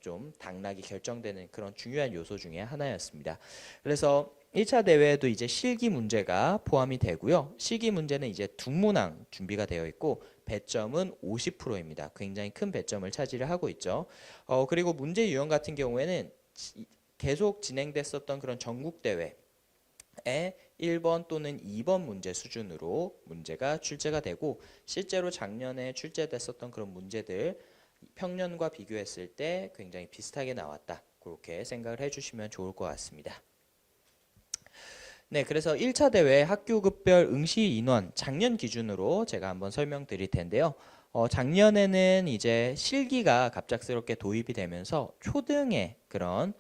좀 당락이 결정되는 그런 중요한 요소 중에 하나였습니다. 그래서 1차 대회에도 이제 실기 문제가 포함이 되고요. 실기 문제는 이제 2문항 준비가 되어 있고 배점은 50%입니다. 굉장히 큰 배점을 차지를 하고 있죠. 그리고 문제 유형 같은 경우에는 계속 진행됐었던 그런 전국 대회에 1번 또는 2번 문제 수준으로 문제가 출제가 되고 실제로 작년에 출제됐었던 그런 문제들 평년과 비교했을 때 굉장히 비슷하게 나왔다. 그렇게 생각을 해주시면 좋을 것 같습니다. 네, 그래서 1차 대회 학교급별 응시 인원 작년 기준으로 제가 한번 설명드릴 텐데요. 작년에는 이제 실기가 갑작스럽게 도입이 되면서 초등의 그런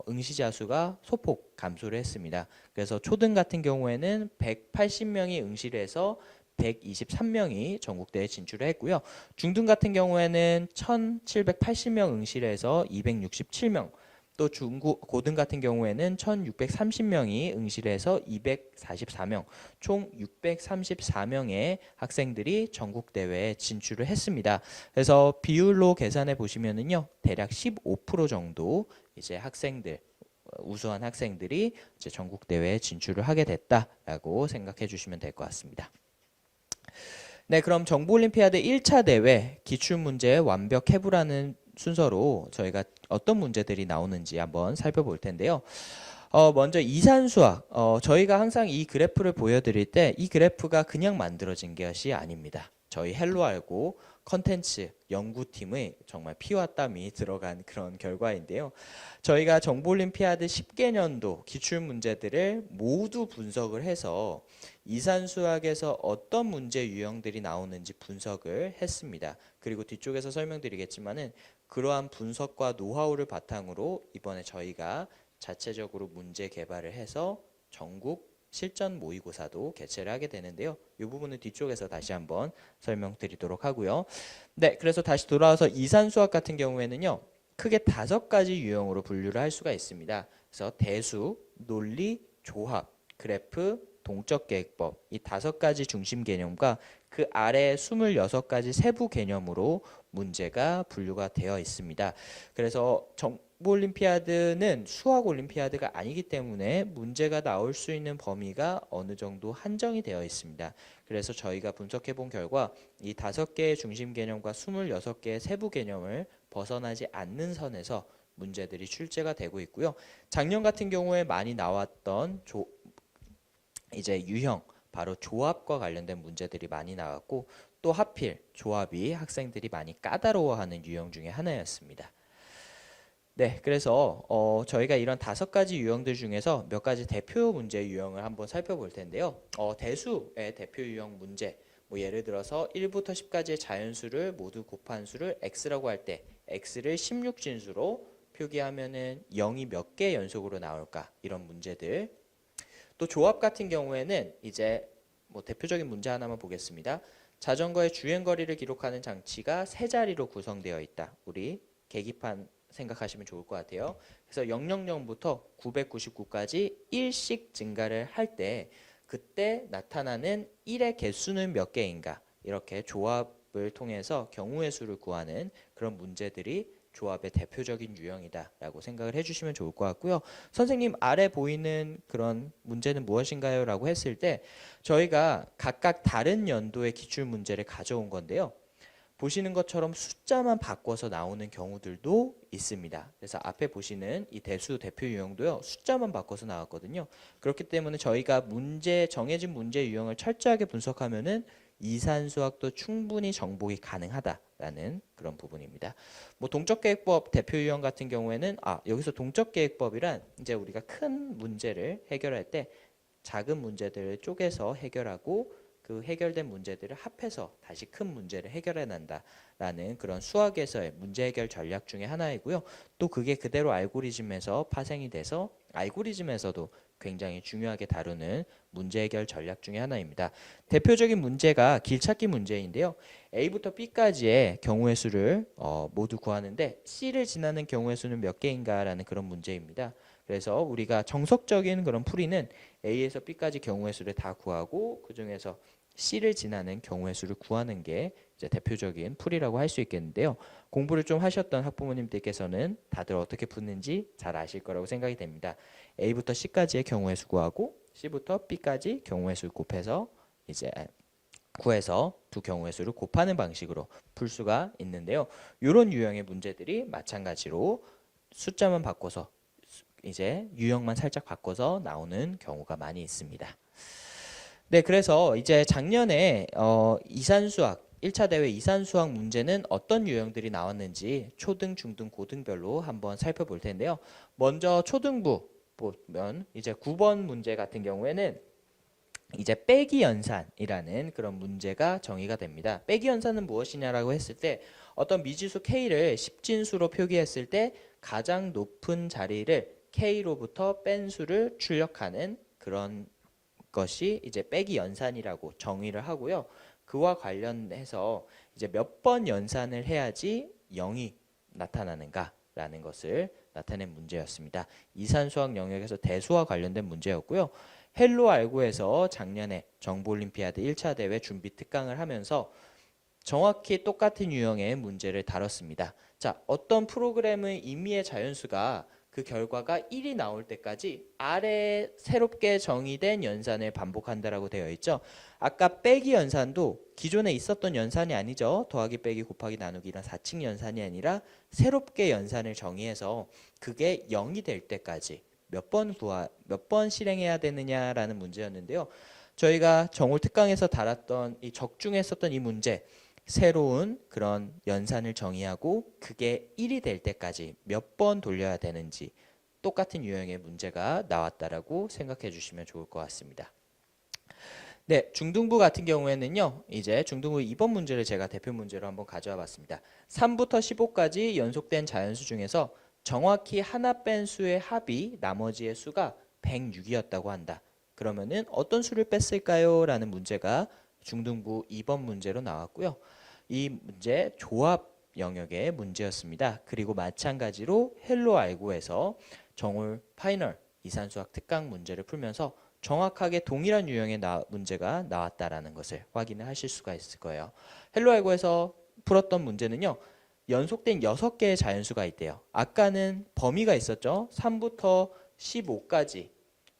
응시자 수가 소폭 감소를 했습니다. 그래서 초등 같은 경우에는 180명이 응시를 해서 123명이 전국대회에 진출을 했고요. 중등 같은 경우에는 1780명 응시를 해서 267명, 또 고등 같은 경우에는 1630명이 응시해서 244명, 총 634명의 학생들이 전국대회에 진출을 했습니다. 그래서 비율로 계산해 보시면은요, 대략 15% 정도 이제 우수한 학생들이 이제 전국대회에 진출을 하게 됐다라고 생각해 주시면 될 것 같습니다. 네, 그럼 정보올림피아드 1차 대회 기출문제 완벽 해부라는 순서로 저희가 어떤 문제들이 나오는지 한번 살펴볼 텐데요. 먼저 이산수학, 저희가 항상 이 그래프를 보여드릴 때 이 그래프가 그냥 만들어진 것이 아닙니다. 저희 헬로알고 컨텐츠 연구팀의 정말 피와 땀이 들어간 그런 결과인데요. 저희가 정보올림피아드 10개년도 기출문제들을 모두 분석을 해서 이산수학에서 어떤 문제 유형들이 나오는지 분석을 했습니다. 그리고 뒤쪽에서 설명드리겠지만은 그러한 분석과 노하우를 바탕으로 이번에 저희가 자체적으로 문제 개발을 해서 전국 실전 모의고사도 개최를 하게 되는데요. 이 부분은 뒤쪽에서 다시 한번 설명드리도록 하고요. 네, 그래서 다시 돌아와서 이산수학 같은 경우에는요. 크게 5가지 유형으로 분류를 할 수가 있습니다. 그래서 대수, 논리, 조합, 그래프, 동적 계획법 이 5가지 중심 개념과 그 아래 26가지 세부 개념으로 문제가 분류가 되어 있습니다. 그래서 정보올림피아드는 수학 올림피아드가 아니기 때문에 문제가 나올 수 있는 범위가 어느 정도 한정이 되어 있습니다. 그래서 저희가 분석해 본 결과 이 5개의 중심 개념과 26개의 세부 개념을 벗어나지 않는 선에서 문제들이 출제가 되고 있고요. 작년 같은 경우에 많이 나왔던 이제 유형 바로 조합과 관련된 문제들이 많이 나왔고 또 하필 조합이 학생들이 많이 까다로워하는 유형 중에 하나였습니다. 네, 그래서 저희가 이런 5가지 유형들 중에서 몇 가지 대표 문제 유형을 한번 살펴볼 텐데요. 대수의 대표 유형 문제, 뭐 예를 들어서 1부터 10까지의 자연수를 모두 곱한 수를 x라고 할 때 x를 16진수로 표기하면은 0이 몇 개 연속으로 나올까 이런 문제들. 또 조합 같은 경우에는 이제 뭐 대표적인 문제 하나만 보겠습니다. 자전거의 주행거리를 기록하는 장치가 3자리로 구성되어 있다. 우리 계기판 생각하시면 좋을 것 같아요. 그래서 000부터 999까지 1씩 증가를 할 때 그때 나타나는 1의 개수는 몇 개인가 이렇게 조합을 통해서 경우의 수를 구하는 그런 문제들이 조합의 대표적인 유형이다라고 생각을 해주시면 좋을 것 같고요. 선생님 아래 보이는 그런 문제는 무엇인가요? 라고 했을 때 저희가 각각 다른 연도의 기출 문제를 가져온 건데요. 보시는 것처럼 숫자만 바꿔서 나오는 경우들도 있습니다. 그래서 앞에 보시는 이 대수 대표 유형도요. 숫자만 바꿔서 나왔거든요. 그렇기 때문에 저희가 정해진 문제 유형을 철저하게 분석하면은 이산수학도 충분히 정복이 가능하다라는 그런 부분입니다. 뭐 동적계획법 대표 유형 같은 경우에는 여기서 동적계획법이란 이제 우리가 큰 문제를 해결할 때 작은 문제들을 쪼개서 해결하고 그 해결된 문제들을 합해서 다시 큰 문제를 해결해 난다라는 그런 수학에서의 문제 해결 전략 중에 하나이고요. 또 그게 그대로 알고리즘에서 파생이 돼서 알고리즘에서도 굉장히 중요하게 다루는 문제 해결 전략 중에 하나입니다. 대표적인 문제가 길찾기 문제인데요. A부터 B까지의 경우의 수를 모두 구하는데 C를 지나는 경우의 수는 몇 개인가라는 그런 문제입니다. 그래서 우리가 정석적인 그런 풀이는 A에서 B까지 경우의 수를 다 구하고 그 중에서 C를 지나는 경우의 수를 구하는 게 이제 대표적인 풀이라고 할 수 있겠는데요. 공부를 좀 하셨던 학부모님들께서는 다들 어떻게 푸는지 잘 아실 거라고 생각이 됩니다. A부터 C까지의 경우의 수 구하고 C부터 B까지 경우의 수 곱해서 이제 구해서 두 경우의 수를 곱하는 방식으로 풀 수가 있는데요. 이런 유형의 문제들이 마찬가지로 숫자만 바꿔서 이제 유형만 살짝 바꿔서 나오는 경우가 많이 있습니다. 네, 그래서 이제 작년에 이산수학 1차 대회 이산수학 문제는 어떤 유형들이 나왔는지 초등, 중등, 고등별로 한번 살펴볼 텐데요. 먼저 초등부 보면 이제 9번 문제 같은 경우에는 이제 빼기 연산이라는 그런 문제가 정의가 됩니다. 빼기 연산은 무엇이냐라고 했을 때 어떤 미지수 K를 10진수로 표기했을 때 가장 높은 자리를 K로부터 뺀 수를 출력하는 그런 것이 이제 빼기 연산이라고 정의를 하고요. 그와 관련해서 이제 몇 번 연산을 해야지 0이 나타나는가라는 것을 나타낸 문제였습니다. 이산수학 영역에서 대수와 관련된 문제였고요. 헬로 알고에서 작년에 정보올림피아드 1차 대회 준비 특강을 하면서 정확히 똑같은 유형의 문제를 다뤘습니다. 자, 어떤 프로그램의 임의의 자연수가 그 결과가 1이 나올 때까지 아래에 새롭게 정의된 연산을 반복한다라고 되어 있죠. 아까 빼기 연산도 기존에 있었던 연산이 아니죠. 더하기 빼기 곱하기 나누기 이런 4칙 연산이 아니라 새롭게 연산을 정의해서 그게 0이 될 때까지 몇 번 실행해야 되느냐라는 문제였는데요. 저희가 정올 특강에서 다뤘던 이 적중했었던 이 문제, 새로운 그런 연산을 정의하고 그게 1이 될 때까지 몇 번 돌려야 되는지 똑같은 유형의 문제가 나왔다라고 생각해 주시면 좋을 것 같습니다. 네, 중등부 같은 경우에는요. 이제 중등부 2번 문제를 제가 대표 문제로 한번 가져와 봤습니다. 3부터 15까지 연속된 자연수 중에서 정확히 하나 뺀 수의 합이 나머지의 수가 106이었다고 한다. 그러면은 어떤 수를 뺐을까요? 라는 문제가 중등부 2번 문제로 나왔고요. 이 문제 조합 영역의 문제였습니다. 그리고 마찬가지로 헬로 알고에서 정올 파이널 이산수학 특강 문제를 풀면서 정확하게 동일한 유형의 문제가 나왔다라는 것을 확인을 하실 수가 있을 거예요. 헬로 알고에서 풀었던 문제는요. 연속된 6개의 자연수가 있대요. 아까는 범위가 있었죠. 3부터 15까지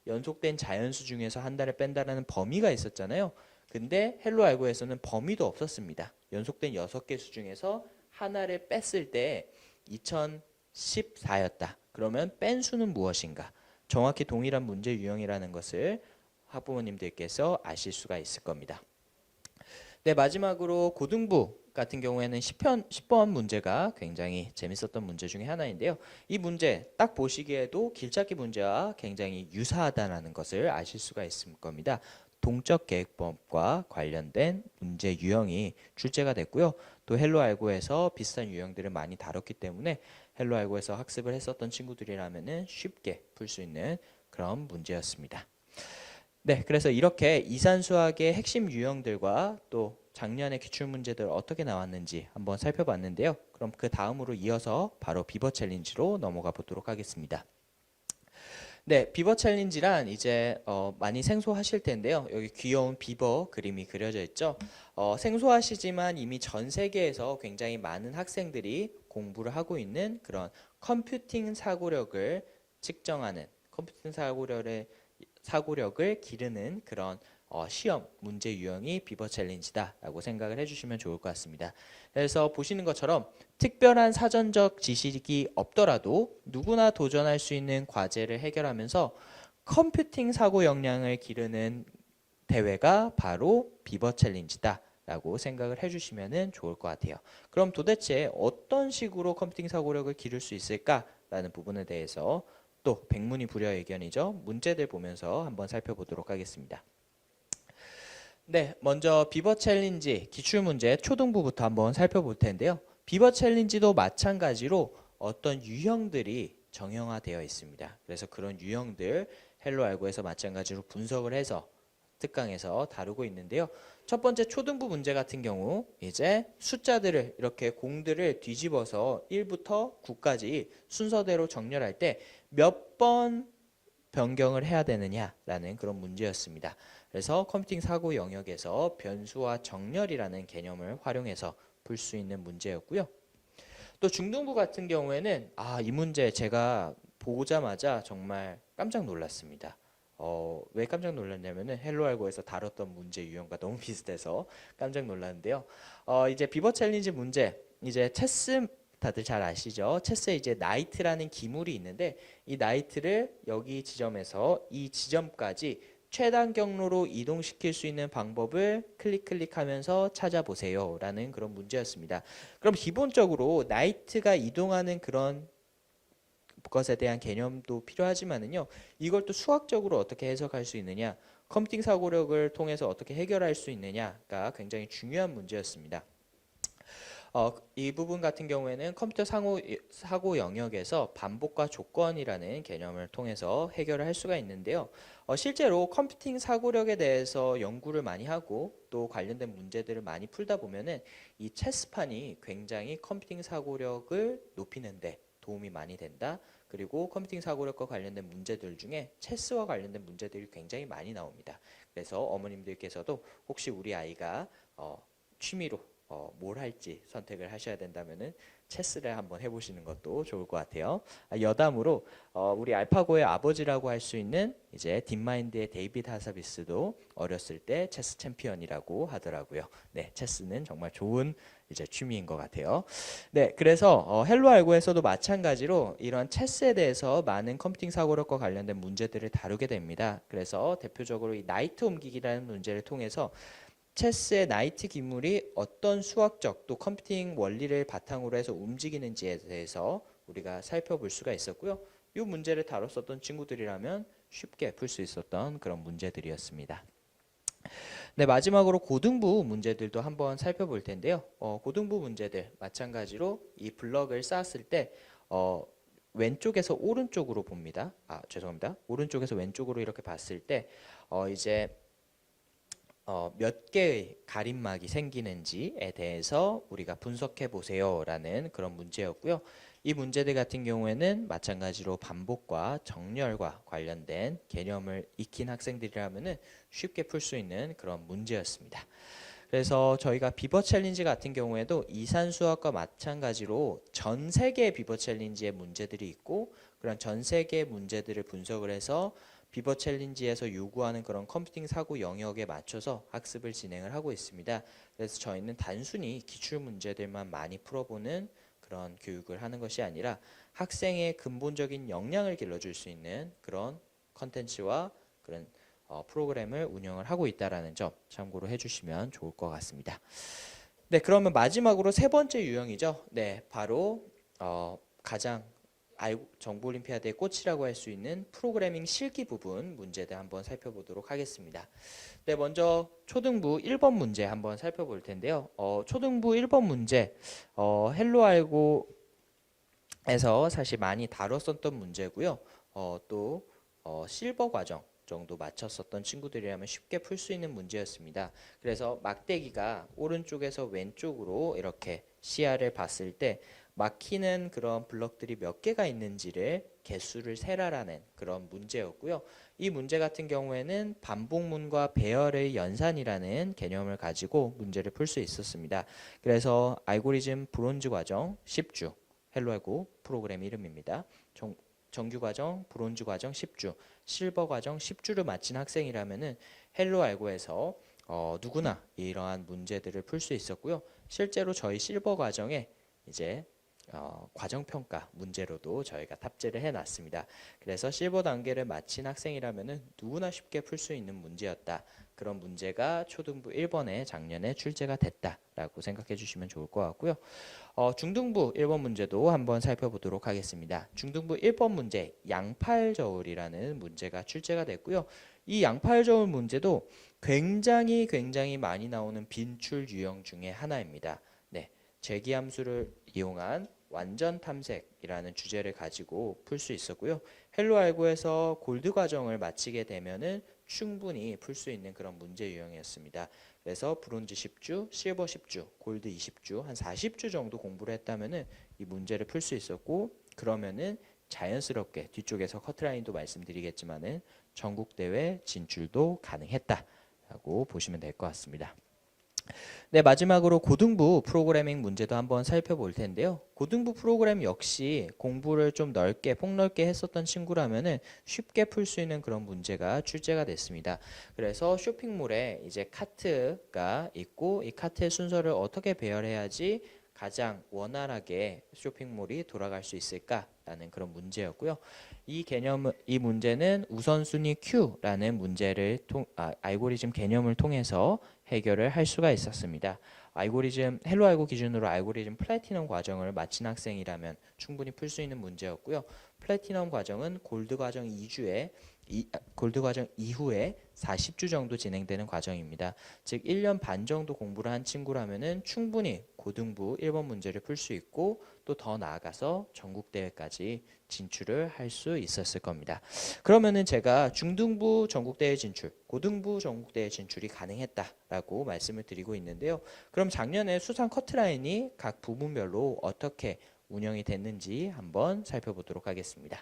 연속된 자연수 중에서 한 단을 뺀다라는 범위가 있었잖아요. 근데 헬로 알고에서는 범위도 없었습니다. 연속된 6개 수 중에서 하나를 뺐을 때 2014였다. 그러면 뺀 수는 무엇인가? 정확히 동일한 문제 유형이라는 것을 학부모님들께서 아실 수가 있을 겁니다. 네, 마지막으로 고등부 같은 경우에는 10번 문제가 굉장히 재밌었던 문제 중에 하나인데요. 이 문제 딱 보시기에도 길찾기 문제와 굉장히 유사하다는 것을 아실 수가 있을 겁니다. 동적 계획법과 관련된 문제 유형이 출제가 됐고요. 또 헬로 알고에서 비슷한 유형들을 많이 다뤘기 때문에 헬로 알고에서 학습을 했었던 친구들이라면 쉽게 풀 수 있는 그런 문제였습니다. 네, 그래서 이렇게 이산수학의 핵심 유형들과 또 작년의 기출문제들 어떻게 나왔는지 한번 살펴봤는데요. 그럼 그 다음으로 이어서 바로 비버 챌린지로 넘어가 보도록 하겠습니다. 네, 비버 챌린지란 이제 많이 생소하실 텐데요. 여기 귀여운 비버 그림이 그려져 있죠. 생소하시지만 이미 전 세계에서 굉장히 많은 학생들이 공부를 하고 있는 그런 컴퓨팅 사고력을 측정하는 컴퓨팅 사고력을 기르는 그런 시험 문제 유형이 비버 챌린지다라고 생각을 해주시면 좋을 것 같습니다. 그래서 보시는 것처럼 특별한 사전적 지식이 없더라도 누구나 도전할 수 있는 과제를 해결하면서 컴퓨팅 사고 역량을 기르는 대회가 바로 비버 챌린지다 라고 생각을 해주시면 좋을 것 같아요. 그럼 도대체 어떤 식으로 컴퓨팅 사고력을 기를 수 있을까라는 부분에 대해서 또 백문이 불여의견이죠. 문제들 보면서 한번 살펴보도록 하겠습니다. 네, 먼저 비버 챌린지 기출문제 초등부부터 한번 살펴볼 텐데요. 비버 챌린지도 마찬가지로 어떤 유형들이 정형화되어 있습니다. 그래서 그런 유형들 헬로 알고에서 마찬가지로 분석을 해서 특강에서 다루고 있는데요. 첫 번째 초등부 문제 같은 경우 이제 숫자들을 이렇게 공들을 뒤집어서 1부터 9까지 순서대로 정렬할 때 몇 번 변경을 해야 되느냐라는 그런 문제였습니다. 그래서 컴퓨팅 사고 영역에서 변수와 정렬이라는 개념을 활용해서 풀 수 있는 문제였고요. 또 중등부 같은 경우에는 이 문제 제가 보자마자 정말 깜짝 놀랐습니다. 왜 깜짝 놀랐냐면은 헬로 알고에서 다뤘던 문제 유형과 너무 비슷해서 깜짝 놀랐는데요. 이제 비버 챌린지 문제 이제 체스 다들 잘 아시죠? 체스에 이제 나이트라는 기물이 있는데 이 나이트를 여기 지점에서 이 지점까지 최단 경로로 이동시킬 수 있는 방법을 클릭하면서 찾아보세요 라는 그런 문제였습니다. 그럼 기본적으로 나이트가 이동하는 그런 것에 대한 개념도 필요하지만은요. 이걸 또 수학적으로 어떻게 해석할 수 있느냐, 컴퓨팅 사고력을 통해서 어떻게 해결할 수 있느냐가 굉장히 중요한 문제였습니다. 이 부분 같은 경우에는 컴퓨터 사고 영역에서 반복과 조건이라는 개념을 통해서 해결을 할 수가 있는데요. 실제로 컴퓨팅 사고력에 대해서 연구를 많이 하고 또 관련된 문제들을 많이 풀다 보면은 이 체스판이 굉장히 컴퓨팅 사고력을 높이는데 도움이 많이 된다. 그리고 컴퓨팅 사고력과 관련된 문제들 중에 체스와 관련된 문제들이 굉장히 많이 나옵니다. 그래서 어머님들께서도 혹시 우리 아이가 취미로 뭘 할지 선택을 하셔야 된다면은 체스를 한번 해보시는 것도 좋을 것 같아요. 여담으로 우리 알파고의 아버지라고 할 수 있는 이제 딥마인드의 데이비드 하사비스도 어렸을 때 체스 챔피언이라고 하더라고요. 네, 체스는 정말 좋은 이제 취미인 것 같아요. 네, 그래서 헬로 알고에서도 마찬가지로 이런 체스에 대해서 많은 컴퓨팅 사고력과 관련된 문제들을 다루게 됩니다. 그래서 대표적으로 이 나이트 옮기기라는 문제를 통해서 체스의 나이트 기물이 어떤 수학적 또 컴퓨팅 원리를 바탕으로 해서 움직이는지에 대해서 우리가 살펴볼 수가 있었고요. 이 문제를 다뤘었던 친구들이라면 쉽게 풀 수 있었던 그런 문제들이었습니다. 네, 마지막으로 고등부 문제들도 한번 살펴볼 텐데요. 고등부 문제들 마찬가지로 이 블럭을 쌓았을 때 왼쪽에서 오른쪽으로 봅니다. 죄송합니다. 오른쪽에서 왼쪽으로 이렇게 봤을 때 이제 몇 개의 가림막이 생기는지에 대해서 우리가 분석해 보세요라는 그런 문제였고요. 이 문제들 같은 경우에는 마찬가지로 반복과 정렬과 관련된 개념을 익힌 학생들이라면은 쉽게 풀 수 있는 그런 문제였습니다. 그래서 저희가 비버 챌린지 같은 경우에도 이산수학과 마찬가지로 전 세계의 비버 챌린지의 문제들이 있고 그런 전 세계의 문제들을 분석을 해서 비버 챌린지에서 요구하는 그런 컴퓨팅 사고 영역에 맞춰서 학습을 진행을 하고 있습니다. 그래서 저희는 단순히 기출 문제들만 많이 풀어보는 그런 교육을 하는 것이 아니라 학생의 근본적인 역량을 길러줄 수 있는 그런 컨텐츠와 그런 프로그램을 운영을 하고 있다는 점 참고로 해주시면 좋을 것 같습니다. 네, 그러면 마지막으로 세 번째 유형이죠. 네, 바로 가장 정보 올림피아드의 꽃이라고 할 수 있는 프로그래밍 실기 부분 문제들 한번 살펴보도록 하겠습니다. 네, 먼저 초등부 1번 문제 한번 살펴볼 텐데요. 초등부 1번 문제 헬로 알고에서 사실 많이 다뤘었던 문제고요. 또 실버 과정 정도 맞췄었던 친구들이라면 쉽게 풀 수 있는 문제였습니다. 그래서 막대기가 오른쪽에서 왼쪽으로 이렇게 시야를 봤을 때 막히는 그런 블럭들이 몇 개가 있는지를 개수를 세라라는 그런 문제였고요. 이 문제 같은 경우에는 반복문과 배열의 연산이라는 개념을 가지고 문제를 풀 수 있었습니다. 그래서 알고리즘 브론즈 과정 10주 헬로 알고 프로그램 이름입니다. 정규 과정, 브론즈 과정 10주, 실버 과정 10주를 마친 학생이라면은 헬로 알고에서 누구나 이러한 문제들을 풀 수 있었고요. 실제로 저희 실버 과정에 이제 과정평가 문제로도 저희가 탑재를 해놨습니다. 그래서 실버 단계를 마친 학생이라면은 누구나 쉽게 풀 수 있는 문제였다. 그런 문제가 초등부 1번에 작년에 출제가 됐다라고 생각해 주시면 좋을 것 같고요. 중등부 1번 문제도 한번 살펴보도록 하겠습니다. 중등부 1번 문제 양팔저울이라는 문제가 출제가 됐고요. 이 양팔저울 문제도 굉장히 많이 나오는 빈출 유형 중에 하나입니다. 네, 재기함수를 이용한 완전 탐색이라는 주제를 가지고 풀 수 있었고요. 헬로 알고에서 골드 과정을 마치게 되면은 충분히 풀 수 있는 그런 문제 유형이었습니다. 그래서 브론즈 10주, 실버 10주, 골드 20주, 한 40주 정도 공부를 했다면은 이 문제를 풀 수 있었고 그러면은 자연스럽게 뒤쪽에서 커트라인도 말씀드리겠지만은 전국 대회 진출도 가능했다라고 보시면 될 것 같습니다. 네, 마지막으로 고등부 프로그래밍 문제도 한번 살펴볼 텐데요. 고등부 프로그램 역시 공부를 좀 넓게 폭넓게 했었던 친구라면은 쉽게 풀 수 있는 그런 문제가 출제가 됐습니다. 그래서 쇼핑몰에 이제 카트가 있고 이 카트의 순서를 어떻게 배열해야지 가장 원활하게 쇼핑몰이 돌아갈 수 있을까라는 그런 문제였고요. 이 문제는 우선순위 Q라는 문제를 알고리즘 개념을 통해서 해결을 할 수가 있었습니다. 헬로 알고 기준으로 알고리즘 플래티넘 과정을 마친 학생이라면 충분히 풀 수 있는 문제였고요. 플래티넘 과정은 골드 과정 이후에 40주 정도 진행되는 과정입니다. 즉 1년 반 정도 공부를 한 친구라면은 충분히 고등부 1번 문제를 풀 수 있고 또 더 나아가서 전국 대회까지 진출을 할 수 있었을 겁니다. 그러면은 제가 중등부 전국대회 진출, 고등부 전국대회 진출이 가능했다라고 말씀을 드리고 있는데요. 그럼 작년에 수상 커트라인이 각 부분별로 어떻게 운영이 됐는지 한번 살펴보도록 하겠습니다.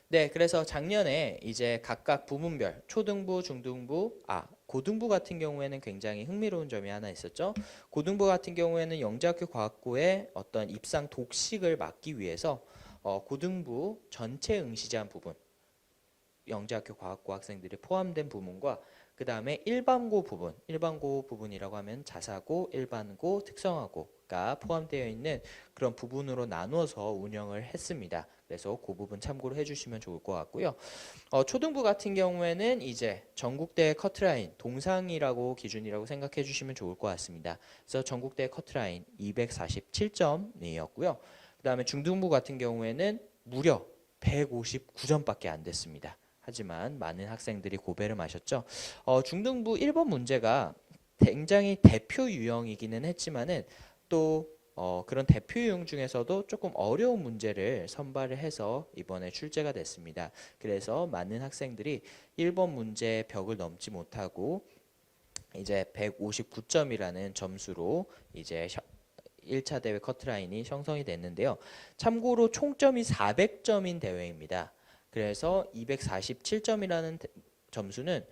네, 그래서 작년에 이제 각각 부문별 초등부, 중등부, 고등부 같은 경우에는 굉장히 흥미로운 점이 하나 있었죠. 고등부 같은 경우에는 영재학교 과학고의 어떤 입상 독식을 막기 위해서 고등부 전체 응시제한 부분, 영재학교 과학고 학생들이 포함된 부문과 그 다음에 일반고 부분, 일반고 부분이라고 하면 자사고, 일반고, 특성화고가 포함되어 있는 그런 부분으로 나누어서 운영을 했습니다. 그래서 그 부분 참고로 해주시면 좋을 것 같고요. 초등부 같은 경우에는 이제 전국대 커트라인 동상이라고 기준이라고 생각해 주시면 좋을 것 같습니다. 그래서 전국대 커트라인 247점이었고요. 그 다음에 중등부 같은 경우에는 무려 159점밖에 안 됐습니다. 하지만 많은 학생들이 고배를 마셨죠. 중등부 1번 문제가 굉장히 대표 유형이기는 했지만은 또 그런 대표 유형 중에서도 조금 어려운 문제를 선발을 해서 이번에 출제가 됐습니다. 그래서 많은 학생들이 1번 문제 벽을 넘지 못하고 이제 159점이라는 점수로 이제 1차 대회 커트라인이 형성이 됐는데요. 참고로 총점이 400점인 대회입니다. 그래서 247점이라는 점수는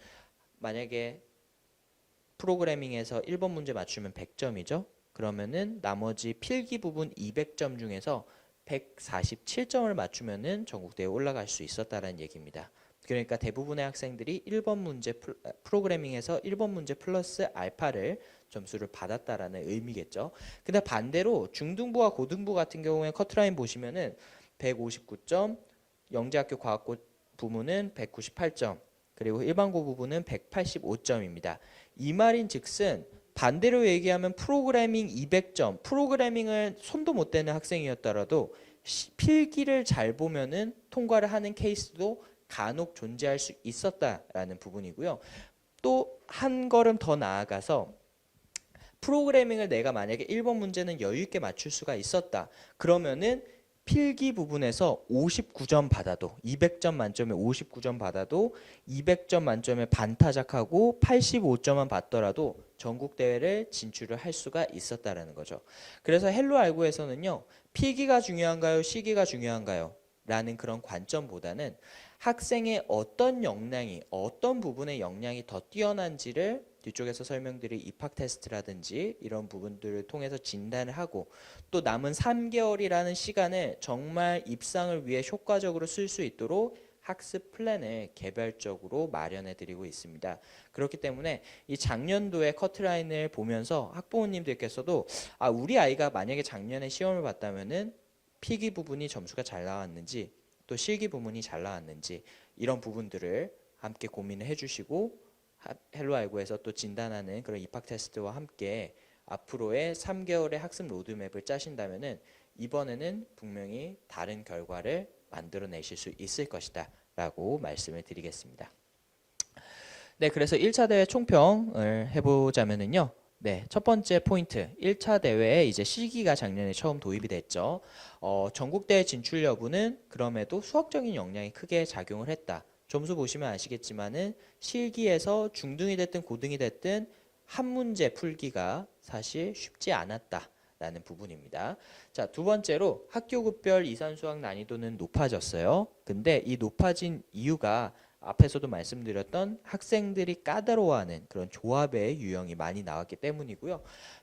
만약에 프로그래밍에서 1번 문제 맞추면 100점이죠. 그러면은 나머지 필기 부분 200점 중에서 147점을 맞추면은 전국대회에 올라갈 수 있었다는 얘기입니다. 그러니까 대부분의 학생들이 1번 문제 프로그래밍에서 1번 문제 플러스 알파를 점수를 받았다라는 의미겠죠. 근데 반대로 중등부와 고등부 같은 경우에 커트라인 보시면은 159점, 영재학교 과학고 부문은 198점, 그리고 일반고 부분은 185점입니다. 이 말인 즉슨 반대로 얘기하면 프로그래밍 200점, 프로그래밍을 손도 못 대는 학생이었더라도 필기를 잘 보면은 통과를 하는 케이스도 간혹 존재할 수 있었다라는 부분이고요. 또 한 걸음 더 나아가서 프로그래밍을 내가 만약에 1번 문제는 여유 있게 맞출 수가 있었다. 그러면은 필기 부분에서 59점 받아도 200점 만점에 59점 받아도 200점 만점에 반타작하고 85점만 받더라도 전국대회를 진출을 할 수가 있었다라는 거죠. 그래서 헬로 알고에서는요. 필기가 중요한가요? 시기가 중요한가요? 라는 그런 관점보다는 학생의 어떤 역량이 어떤 부분의 역량이 더 뛰어난지를 뒤쪽에서 설명드릴 입학 테스트라든지 이런 부분들을 통해서 진단을 하고 또 남은 3개월이라는 시간을 정말 입상을 위해 효과적으로 쓸 수 있도록 학습 플랜을 개별적으로 마련해 드리고 있습니다. 그렇기 때문에 이 작년도의 커트라인을 보면서 학부모님들께서도 우리 아이가 만약에 작년에 시험을 봤다면은 필기 부분이 점수가 잘 나왔는지 또 실기 부분이 잘 나왔는지 이런 부분들을 함께 고민을 해주시고 헬로 알고에서 또 진단하는 그런 입학 테스트와 함께 앞으로의 3개월의 학습 로드맵을 짜신다면은 이번에는 분명히 다른 결과를 만들어내실 수 있을 것이다 라고 말씀을 드리겠습니다. 네, 그래서 1차 대회 총평을 해보자면은요. 네, 첫 번째 포인트 1차 대회에 이제 실기가 작년에 처음 도입이 됐죠. 전국대회 진출 여부는 그럼에도 수학적인 역량이 크게 작용을 했다. 점수 보시면 아시겠지만은 실기에서 중등이 됐든 고등이 됐든 한 문제 풀기가 사실 쉽지 않았다라는 부분입니다. 자, 두 번째로 학교급별 이산수학 난이도는 높아졌어요. 근데 이 높아진 이유가 앞에서도 말씀드렸던 학생들이 까다로워하는 그런 조합의 유형이 많이 나왔기 때문이고요.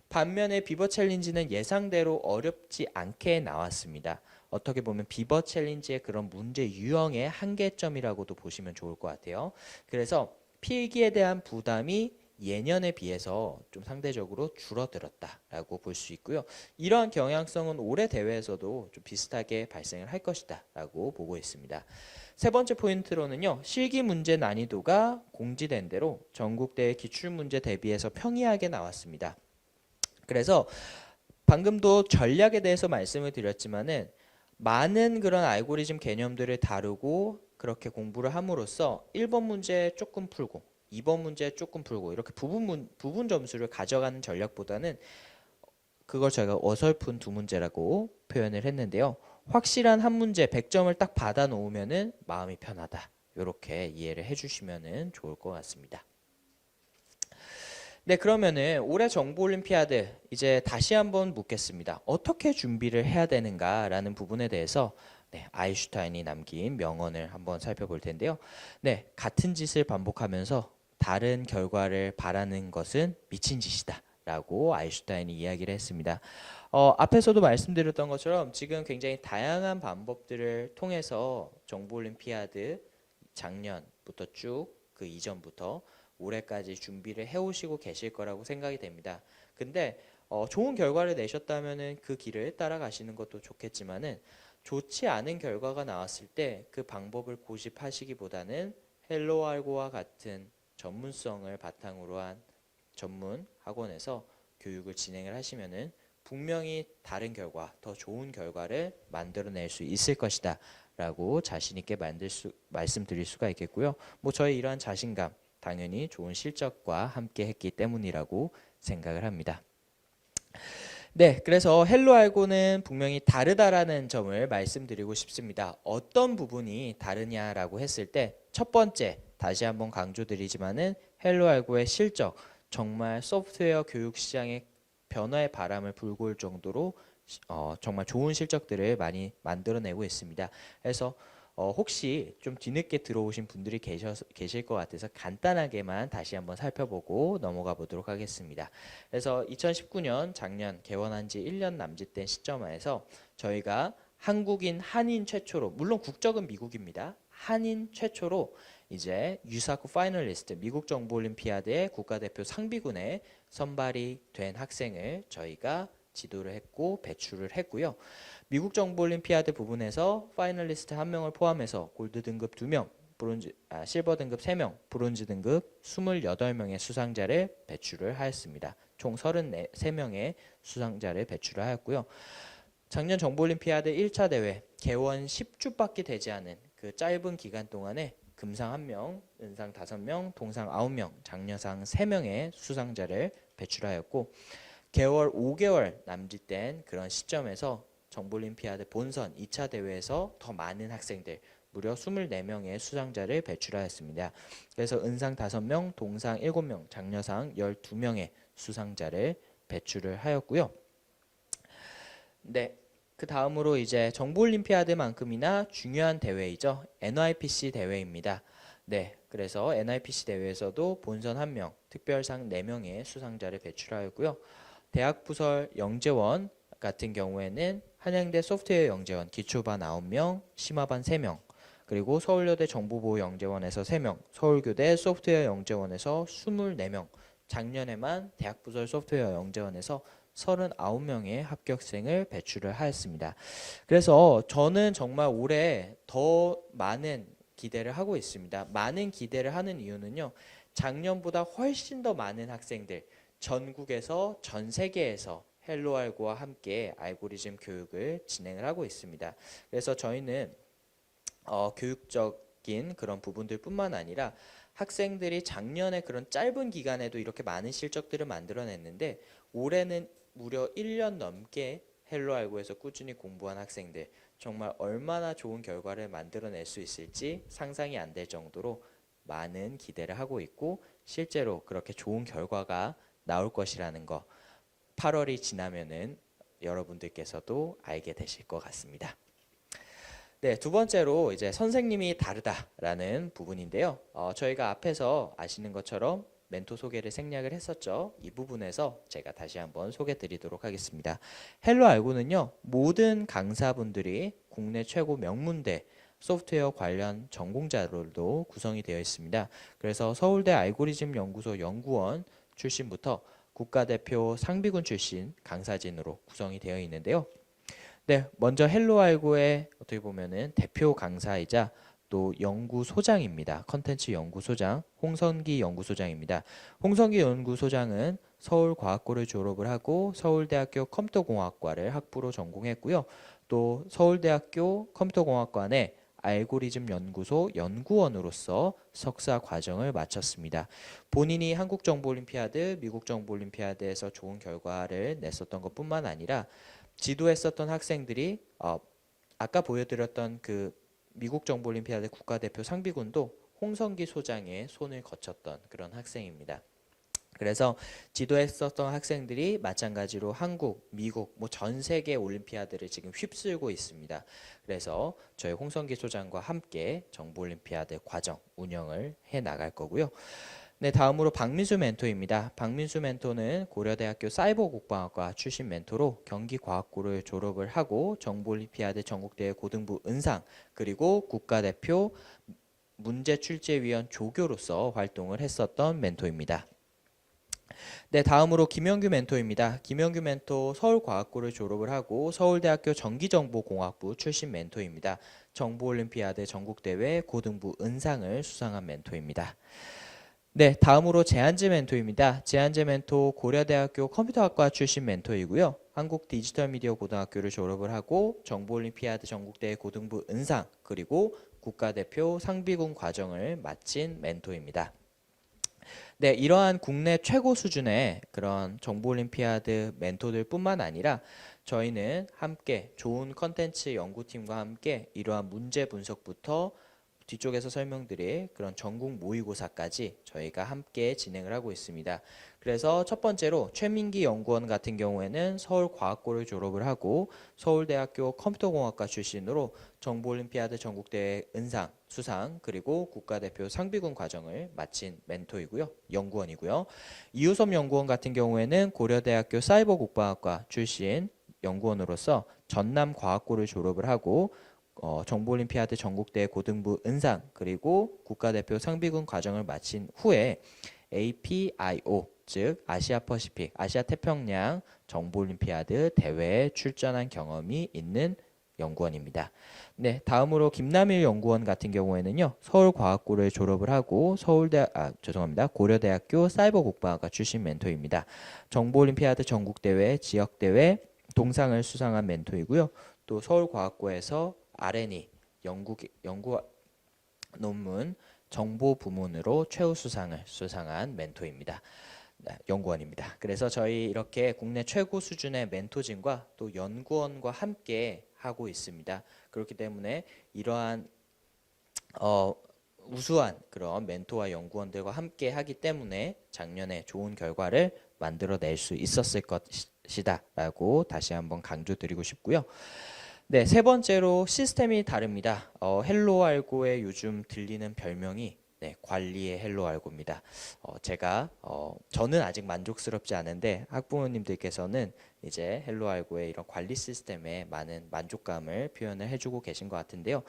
반면에 비버 챌린지는 예상대로 어렵지 않게 나왔습니다. 어떻게 보면 비버 챌린지의 그런 문제 유형의 한계점이라고도 보시면 좋을 것 같아요. 그래서 필기에 대한 부담이 예년에 비해서 좀 상대적으로 줄어들었다라고 볼 수 있고요. 이러한 경향성은 올해 대회에서도 좀 비슷하게 발생을 할 것이다 라고 보고 있습니다. 세 번째 포인트로는요. 실기 문제 난이도가 공지된 대로 전국대회 기출문제 대비해서 평이하게 나왔습니다. 그래서 방금도 전략에 대해서 말씀을 드렸지만은 많은 그런 알고리즘 개념들을 다루고 그렇게 공부를 함으로써 1번 문제 조금 풀고 2번 문제 조금 풀고 이렇게 부분 점수를 가져가는 전략보다는 그걸 저희가 어설픈 두 문제라고 표현을 했는데요. 확실한 한 문제 100점을 딱 받아 놓으면은 마음이 편하다. 이렇게 이해를 해주시면은 좋을 것 같습니다. 네, 그러면은 올해 정보올림피아드 이제 다시 한번 묻겠습니다. 어떻게 준비를 해야 되는가라는 부분에 대해서 네, 아인슈타인이 남긴 명언을 한번 살펴볼 텐데요. 네, 같은 짓을 반복하면서 다른 결과를 바라는 것은 미친 짓이다. 라고 아인슈타인이 이야기를 했습니다. 앞에서도 말씀드렸던 것처럼 지금 굉장히 다양한 방법들을 통해서 정보올림피아드 작년부터 쭉 그 이전부터 올해까지 준비를 해오시고 계실 거라고 생각이 됩니다. 근데 좋은 결과를 내셨다면은 그 길을 따라가시는 것도 좋겠지만은 좋지 않은 결과가 나왔을 때 그 방법을 고집하시기보다는 헬로알고와 같은 전문성을 바탕으로 한 전문 학원에서 교육을 진행을 하시면은 분명히 다른 결과, 더 좋은 결과를 만들어낼 수 있을 것이다 라고 자신 있게 말씀드릴 수가 있겠고요. 뭐 저의 이러한 자신감 당연히 좋은 실적과 함께 했기 때문이라고 생각을 합니다. 네, 그래서 헬로 알고는 분명히 다르다라는 점을 말씀드리고 싶습니다. 어떤 부분이 다르냐라고 했을 때 첫 번째, 다시 한번 강조드리지만은 헬로 알고의 실적, 정말 소프트웨어 교육 시장의 변화의 바람을 불고 올 정도로 정말 좋은 실적들을 많이 만들어내고 있습니다. 그래서 혹시 좀 뒤늦게 들어오신 분들이 계실 것 같아서 간단하게만 다시 한번 살펴보고 넘어가 보도록 하겠습니다. 그래서 2019년 작년 개원한 지 1년 남짓된 시점에서 저희가 한국인 한인 최초로, 물론 국적은 미국입니다. 한인 최초로 이제 유사쿠 파이널리스트 미국 정보올림피아드의 국가대표 상비군에 선발이 된 학생을 저희가 지도를 했고 배출을 했고요. 미국 정보올림피아드 부분에서 파이널리스트 1명을 포함해서 골드 등급 2명, 실버 등급 3명, 브론즈 등급 28명의 수상자를 배출을 하였습니다. 총 33명의 수상자를 배출을 하였고요. 작년 정보올림피아드 1차 대회 개원 10주밖에 되지 않은 그 짧은 기간 동안에 금상 1명, 은상 5명, 동상 9명, 장려상 3명의 수상자를 배출하였고 개월 5개월 남짓된 그런 시점에서 정보올림피아드 본선 2차 대회에서 더 많은 학생들 무려 24명의 수상자를 배출하였습니다. 그래서 은상 5명, 동상 7명, 장려상 12명의 수상자를 배출을 하였고요. 네, 그 다음으로 이제 정보올림피아드만큼이나 중요한 대회이죠. NYPC 대회입니다. 네, 그래서 NYPC 대회에서도 본선 1명, 특별상 4명의 수상자를 배출하였고요. 대학부설 영재원 같은 경우에는 한양대 소프트웨어 영재원 기초반 9명, 심화반 3명, 그리고 서울여대 정보보호 영재원에서 3명, 서울교대 소프트웨어 영재원에서 24명, 작년에만 대학부설 소프트웨어 영재원에서 39명의 합격생을 배출을 하였습니다. 그래서 저는 정말 올해 더 많은 기대를 하고 있습니다. 많은 기대를 하는 이유는요. 작년보다 훨씬 더 많은 학생들, 전국에서 전 세계에서 헬로알고와 함께 알고리즘 교육을 진행을 하고 있습니다. 그래서 저희는 교육적인 그런 부분들뿐만 아니라 학생들이 작년에 그런 짧은 기간에도 이렇게 많은 실적들을 만들어냈는데 올해는 무려 1년 넘게 헬로알고에서 꾸준히 공부한 학생들 정말 얼마나 좋은 결과를 만들어낼 수 있을지 상상이 안 될 정도로 많은 기대를 하고 있고 실제로 그렇게 좋은 결과가 나올 것이라는 거 8월이 지나면은 여러분들께서도 알게 되실 것 같습니다. 네, 두 번째로 이제 선생님이 다르다라는 부분인데요. 저희가 앞에서 아시는 것처럼 멘토 소개를 생략을 했었죠. 이 부분에서 제가 다시 한번 소개 드리도록 하겠습니다. 헬로 알고는요, 모든 강사분들이 국내 최고 명문대 소프트웨어 관련 전공자들로 구성이 되어 있습니다. 그래서 서울대 알고리즘 연구소 연구원 출신부터 국가대표 상비군 출신 강사진으로 구성이 되어 있는데요. 네, 먼저 헬로알고의 어떻게 보면은 대표 강사이자 또 연구소장입니다. 컨텐츠 연구소장 홍성기 연구소장입니다. 홍성기 연구소장은 서울과학고를 졸업을 하고 서울대학교 컴퓨터공학과를 학부로 전공했고요. 또 서울대학교 컴퓨터공학관의 알고리즘 연구소 연구원으로서 석사 과정을 마쳤습니다. 본인이 한국정보올림피아드, 미국정보올림피아드에서 좋은 결과를 냈었던 것뿐만 아니라 지도했었던 학생들이 아까 보여드렸던 그 미국 정보올림피아드 국가대표 상비군도 홍성기 소장의 손을 거쳤던 그런 학생입니다. 그래서 지도했었던 학생들이 마찬가지로 한국, 미국, 뭐 전 세계 올림피아드를 지금 휩쓸고 있습니다. 그래서 저희 홍성기 소장과 함께 정보올림피아드 과정 운영을 해 나갈 거고요. 네, 다음으로 박민수 멘토입니다. 박민수 멘토는 고려대학교 사이버국방학과 출신 멘토로 경기과학고를 졸업을 하고 정보올림피아드 전국대회 고등부 은상 그리고 국가대표 문제출제위원 조교로서 활동을 했었던 멘토입니다. 네, 다음으로 김영규 멘토입니다. 김영규 멘토 서울과학고를 졸업을 하고 서울대학교 전기정보공학부 출신 멘토입니다. 정보올림피아드 전국대회 고등부 은상을 수상한 멘토입니다. 네, 다음으로 제한재 멘토입니다. 제한재 멘토 고려대학교 컴퓨터학과 출신 멘토이고요. 한국 디지털미디어 고등학교를 졸업을 하고 정보올림피아드 전국대회 고등부 은상 그리고 국가대표 상비군 과정을 마친 멘토입니다. 네, 이러한 국내 최고 수준의 그런 정보올림피아드 멘토들 뿐만 아니라 저희는 함께 좋은 컨텐츠 연구팀과 함께 이러한 문제 분석부터 뒤쪽에서 설명드릴 그런 전국 모의고사까지 저희가 함께 진행을 하고 있습니다. 그래서 첫 번째로 최민기 연구원 같은 경우에는 서울과학고를 졸업을 하고 서울대학교 컴퓨터공학과 출신으로 정보올림피아드 전국대회 은상, 수상 그리고 국가대표 상비군 과정을 마친 멘토이고요. 연구원이고요. 이우섭 연구원 같은 경우에는 고려대학교 사이버국방학과 출신 연구원으로서 전남과학고를 졸업을 하고 정보올림피아드 전국대회 고등부 은상 그리고 국가대표 상비군 과정을 마친 후에 APIO 즉 아시아퍼시픽 아시아태평양 정보올림피아드 대회에 출전한 경험이 있는 연구원입니다. 네, 다음으로 김남일 연구원 같은 경우에는요. 서울과학고를 졸업을 하고 고려대학교 사이버국방학과 출신 멘토입니다. 정보올림피아드 전국대회, 지역대회 동상을 수상한 멘토이고요. 또 서울과학고에서 R&E 연구 논문 정보 부문으로 최우 수상을 수상한 멘토입니다. 네, 연구원입니다. 그래서 저희 이렇게 국내 최고 수준의 멘토진과 또 연구원과 함께 하고 있습니다. 그렇기 때문에 이러한 우수한 그런 멘토와 연구원들과 함께 하기 때문에 작년에 좋은 결과를 만들어낼 수 있었을 것이다 라고 다시 한번 강조드리고 싶고요. 네, 세 번째로 시스템이 다릅니다. 헬로알고의 요즘 들리는 별명이 관리의 헬로알고입니다. 저는 아직 만족스럽지 않은데 학부모님들께서는 이제 헬로알고의 이런 관리 시스템에 많은 만족감을 표현을 해주고 계신 것 같은데요.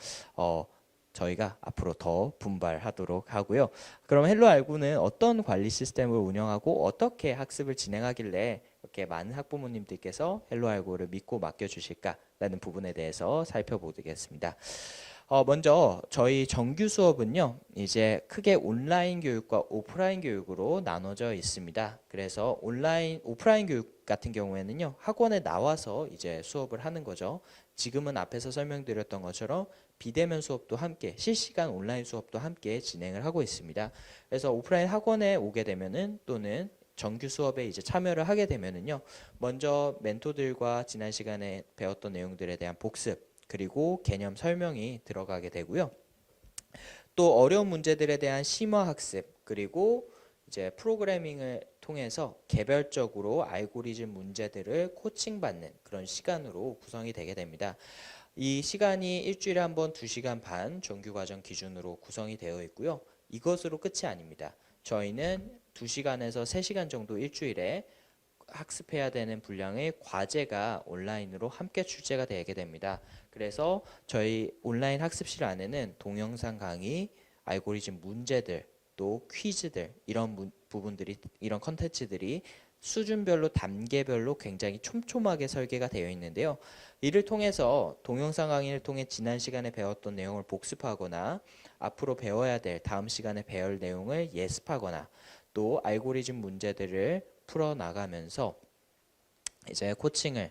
저희가 앞으로 더 분발하도록 하고요. 그럼 헬로알고는 어떤 관리 시스템을 운영하고 어떻게 학습을 진행하길래 이렇게 많은 학부모님들께서 헬로알고를 믿고 맡겨주실까라는 부분에 대해서 살펴보겠습니다. 먼저 저희 정규 수업은요, 이제 크게 온라인 교육과 오프라인 교육으로 나눠져 있습니다. 그래서 오프라인 교육 같은 경우에는요, 학원에 나와서 이제 수업을 하는 거죠. 지금은 앞에서 설명드렸던 것처럼 비대면 수업도 함께, 실시간 온라인 수업도 함께 진행을 하고 있습니다. 그래서 오프라인 학원에 오게 되면은 또는 정규 수업에 이제 참여를 하게 되면은요, 먼저 멘토들과 지난 시간에 배웠던 내용들에 대한 복습, 그리고 개념 설명이 들어가게 되고요. 또 어려운 문제들에 대한 심화 학습, 그리고 이제 프로그래밍을 통해서 개별적으로 알고리즘 문제들을 코칭받는 그런 시간으로 구성이 되게 됩니다. 이 시간이 일주일에 한 번 2시간 반 정규 과정 기준으로 구성이 되어 있고요. 이것으로 끝이 아닙니다. 저희는 2시간에서 3시간 정도 일주일에 학습해야 되는 분량의 과제가 온라인으로 함께 출제가 되게 됩니다. 그래서 저희 온라인 학습실 안에는 동영상 강의, 알고리즘 문제들, 또 퀴즈들 이런 부분들이 이런 컨텐츠들이 수준별로 단계별로 굉장히 촘촘하게 설계가 되어 있는데요. 이를 통해서 동영상 강의를 통해 지난 시간에 배웠던 내용을 복습하거나 앞으로 배워야 될 다음 시간에 배울 내용을 예습하거나 또 알고리즘 문제들을 풀어나가면서 이제 코칭을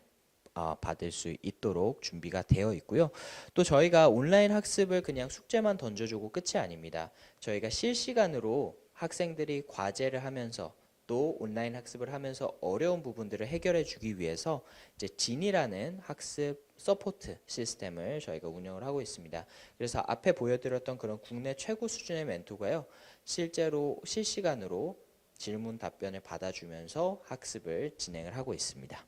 받을 수 있도록 준비가 되어 있고요. 또 저희가 온라인 학습을 그냥 숙제만 던져주고 끝이 아닙니다. 저희가 실시간으로 학생들이 과제를 하면서 또 온라인 학습을 하면서 어려운 부분들을 해결해 주기 위해서 이제 진이라는 학습 서포트 시스템을 저희가 운영을 하고 있습니다. 그래서 앞에 보여드렸던 그런 국내 최고 수준의 멘토가요, 실제로 실시간으로 질문 답변을 받아주면서 학습을 진행을 하고 있습니다.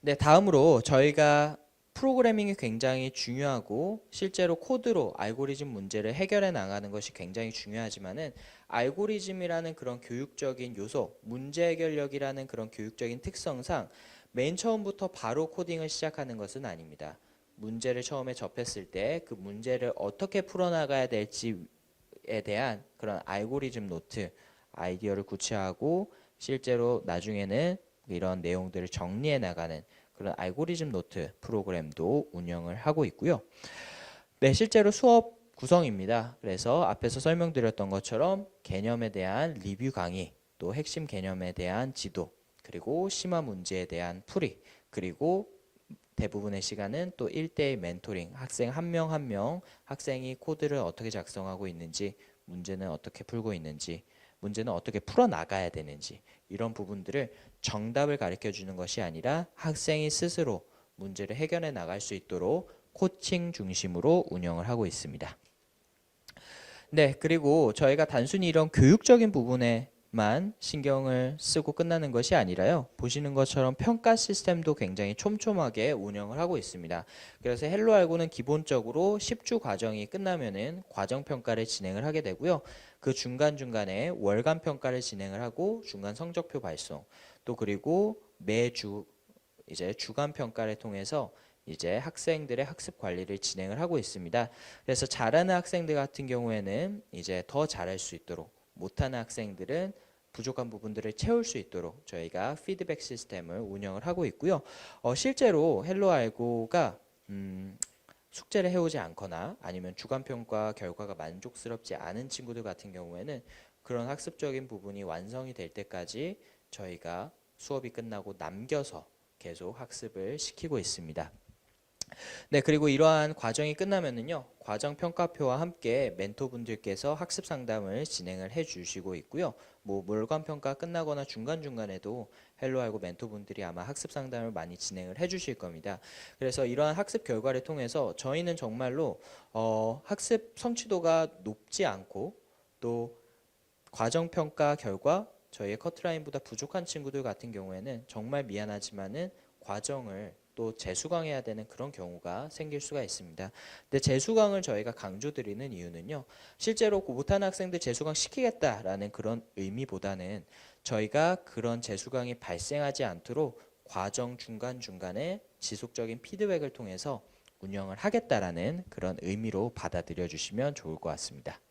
네, 다음으로 저희가 프로그래밍이 굉장히 중요하고 실제로 코드로 알고리즘 문제를 해결해 나가는 것이 굉장히 중요하지만은 알고리즘이라는 그런 교육적인 요소, 문제 해결력이라는 그런 교육적인 특성상 맨 처음부터 바로 코딩을 시작하는 것은 아닙니다. 문제를 처음에 접했을 때 그 문제를 어떻게 풀어나가야 될지에 대한 그런 알고리즘 노트, 아이디어를 구체하고 실제로 나중에는 이런 내용들을 정리해 나가는 그런 알고리즘 노트 프로그램도 운영을 하고 있고요. 네, 실제로 수업 구성입니다. 그래서 앞에서 설명드렸던 것처럼 개념에 대한 리뷰 강의, 또 핵심 개념에 대한 지도, 그리고 심화 문제에 대한 풀이, 그리고 대부분의 시간은 또 1대1 멘토링, 학생 한 명 한 명, 학생이 코드를 어떻게 작성하고 있는지, 문제는 어떻게 풀고 있는지, 문제는 어떻게 풀어나가야 되는지 이런 부분들을 정답을 가르쳐 주는 것이 아니라 학생이 스스로 문제를 해결해 나갈 수 있도록 코칭 중심으로 운영을 하고 있습니다. 네, 그리고 저희가 단순히 이런 교육적인 부분에만 신경을 쓰고 끝나는 것이 아니라요. 보시는 것처럼 평가 시스템도 굉장히 촘촘하게 운영을 하고 있습니다. 그래서 헬로알고는 기본적으로 10주 과정이 끝나면은 과정 평가를 진행을 하게 되고요. 그 중간중간에 월간 평가를 진행을 하고 중간 성적표 발송, 또 그리고 매주 이제 주간 평가를 통해서 이제 학생들의 학습 관리를 진행을 하고 있습니다. 그래서 잘하는 학생들 같은 경우에는 이제 더 잘할 수 있도록, 못하는 학생들은 부족한 부분들을 채울 수 있도록 저희가 피드백 시스템을 운영을 하고 있고요. 실제로 헬로알고가 숙제를 해오지 않거나 아니면 주간평가 결과가 만족스럽지 않은 친구들 같은 경우에는 그런 학습적인 부분이 완성이 될 때까지 저희가 수업이 끝나고 남겨서 계속 학습을 시키고 있습니다. 네, 그리고 이러한 과정이 끝나면은요, 과정 평가표와 함께 멘토분들께서 학습 상담을 진행을 해 주시고 있고요. 뭐 월간 평가 끝나거나 중간중간에도 헬로알고 멘토분들이 아마 학습 상담을 많이 진행을 해 주실 겁니다. 그래서 이러한 학습 결과를 통해서 저희는 정말로 학습 성취도가 높지 않고 또 과정 평가 결과 저희의 커트라인보다 부족한 친구들 같은 경우에는 정말 미안하지만은 과정을 또 재수강해야 되는 그런 경우가 생길 수가 있습니다. 근데 재수강을 저희가 강조드리는 이유는요. 실제로 못하는 학생들 재수강 시키겠다라는 그런 의미보다는 저희가 그런 재수강이 발생하지 않도록 과정 중간중간에 지속적인 피드백을 통해서 운영을 하겠다라는 그런 의미로 받아들여 주시면 좋을 것 같습니다.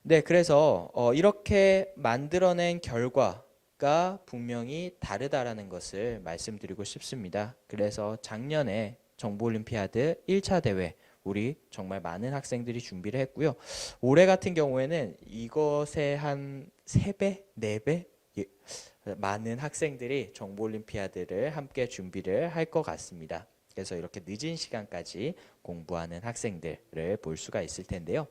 네, 그래서 이렇게 만들어낸 결과가 분명히 다르다라는 것을 말씀드리고 싶습니다. 그래서 작년에 정보올림피아드 1차 대회 우리 정말 많은 학생들이 준비를 했고요. 올해 같은 경우에는 이것의 한 3배, 4배 많은 학생들이 정보올림피아드를 함께 준비를 할 것 같습니다. 그래서 이렇게 늦은 시간까지 공부하는 학생들을 볼 수가 있을 텐데요.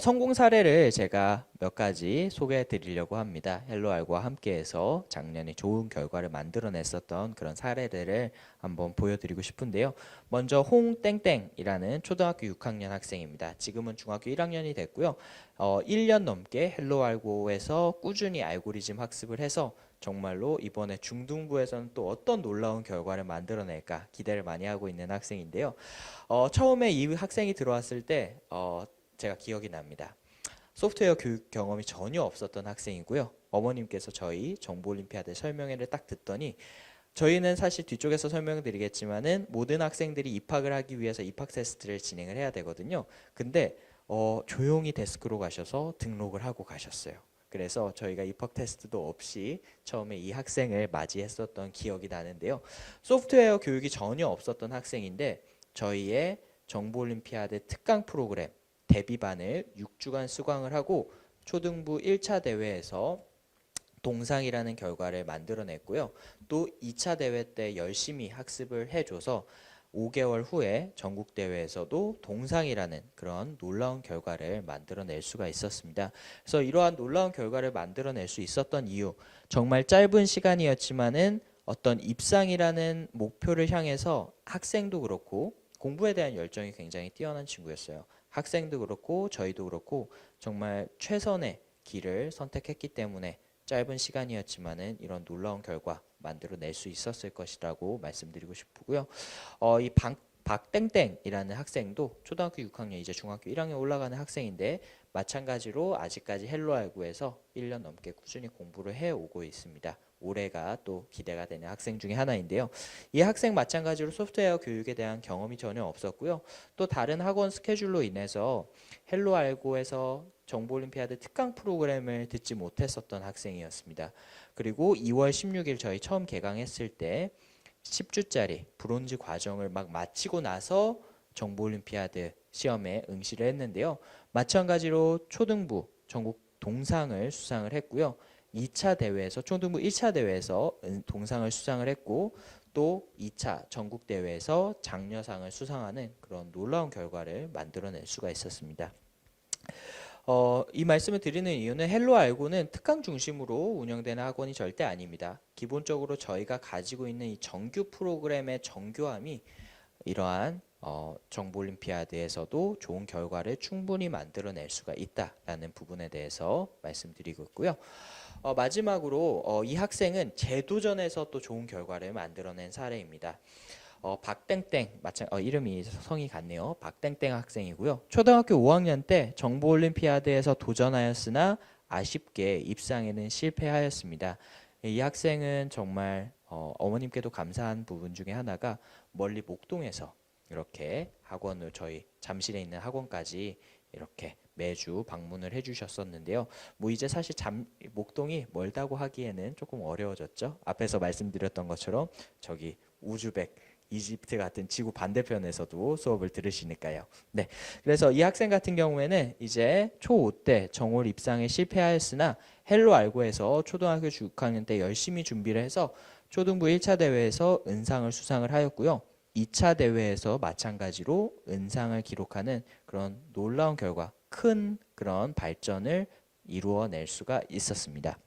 성공 사례를 제가 몇 가지 소개해 드리려고 합니다. 헬로알고와 함께해서 작년에 좋은 결과를 만들어냈었던 그런 사례들을 한번 보여드리고 싶은데요. 먼저 홍땡땡이라는 초등학교 6학년 학생입니다. 지금은 중학교 1학년이 됐고요. 1년 넘게 헬로알고에서 꾸준히 알고리즘 학습을 해서 정말로 이번에 중등부에서는 또 어떤 놀라운 결과를 만들어낼까 기대를 많이 하고 있는 학생인데요. 처음에 이 학생이 들어왔을 때 제가 기억이 납니다. 소프트웨어 교육 경험이 전혀 없었던 학생이고요. 어머님께서 저희 정보올림피아드 설명회를 딱 듣더니 저희는 사실 뒤쪽에서 설명을 드리겠지만은 모든 학생들이 입학을 하기 위해서 입학 테스트를 진행을 해야 되거든요. 근데 조용히 데스크로 가셔서 등록을 하고 가셨어요. 그래서 저희가 입학 테스트도 없이 처음에 이 학생을 맞이했었던 기억이 나는데요. 소프트웨어 교육이 전혀 없었던 학생인데 저희의 정보올림피아드 특강 프로그램 데뷔반을 6주간 수강을 하고 초등부 1차 대회에서 동상이라는 결과를 만들어냈고요. 또 2차 대회 때 열심히 학습을 해줘서 5개월 후에 전국대회에서도 동상이라는 그런 놀라운 결과를 만들어낼 수가 있었습니다. 그래서 이러한 놀라운 결과를 만들어낼 수 있었던 이유, 정말 짧은 시간이었지만은 어떤 입상이라는 목표를 향해서 학생도 그렇고 공부에 대한 열정이 굉장히 뛰어난 친구였어요. 학생도 그렇고 저희도 그렇고 정말 최선의 길을 선택했기 때문에 짧은 시간이었지만은 이런 놀라운 결과 만들어낼 수 있었을 것이라고 말씀드리고 싶고요. 이 박땡땡이라는 학생도 초등학교 6학년 이제 중학교 1학년 올라가는 학생인데 마찬가지로 아직까지 헬로알고에서 1년 넘게 꾸준히 공부를 해오고 있습니다. 올해가 또 기대가 되는 학생 중에 하나인데요. 이 학생 마찬가지로 소프트웨어 교육에 대한 경험이 전혀 없었고요. 또 다른 학원 스케줄로 인해서 헬로알고에서 정보올림피아드 특강 프로그램을 듣지 못했었던 학생이었습니다. 그리고 2월 16일 저희 처음 개강했을 때 10주짜리 브론즈 과정을 막 마치고 나서 정보올림피아드 시험에 응시를 했는데요. 마찬가지로 초등부 전국 동상을 수상을 했고요. 2차 대회에서 초등부 1차 대회에서 동상을 수상을 했고 또 2차 전국 대회에서 장려상을 수상하는 그런 놀라운 결과를 만들어낼 수가 있었습니다. 이 말씀을 드리는 이유는 헬로알고는 특강 중심으로 운영되는 학원이 절대 아닙니다. 기본적으로 저희가 가지고 있는 이 정규 프로그램의 정교함이 이러한 정보올림피아드에서도 좋은 결과를 충분히 만들어낼 수가 있다라는 부분에 대해서 말씀드리고 있고요. 마지막으로 이 학생은 재도전에서 또 좋은 결과를 만들어낸 사례입니다. 박땡땡 이름이 성이 같네요. 박땡땡 학생이고요. 초등학교 5학년 때 정보올림피아드에서 도전하였으나 아쉽게 입상에는 실패하였습니다. 이 학생은 정말 어머님께도 감사한 부분 중에 하나가 멀리 목동에서 이렇게 학원을 저희 잠실에 있는 학원까지 이렇게 매주 방문을 해주셨었는데요. 뭐 이제 사실 목동이 멀다고 하기에는 조금 어려워졌죠. 앞에서 말씀드렸던 것처럼 저기 우즈벡 이집트 같은 지구 반대편에서도 수업을 들으시니까요. 네, 그래서 이 학생 같은 경우에는 이제 초5 때 정올 입상에 실패하였으나 헬로알고에서 초등학교 6학년 때 열심히 준비를 해서 초등부 1차 대회에서 은상을 수상을 하였고요. 2차 대회에서 마찬가지로 은상을 기록하는 그런 놀라운 결과, 큰 그런 발전을 이루어낼 수가 있었습니다.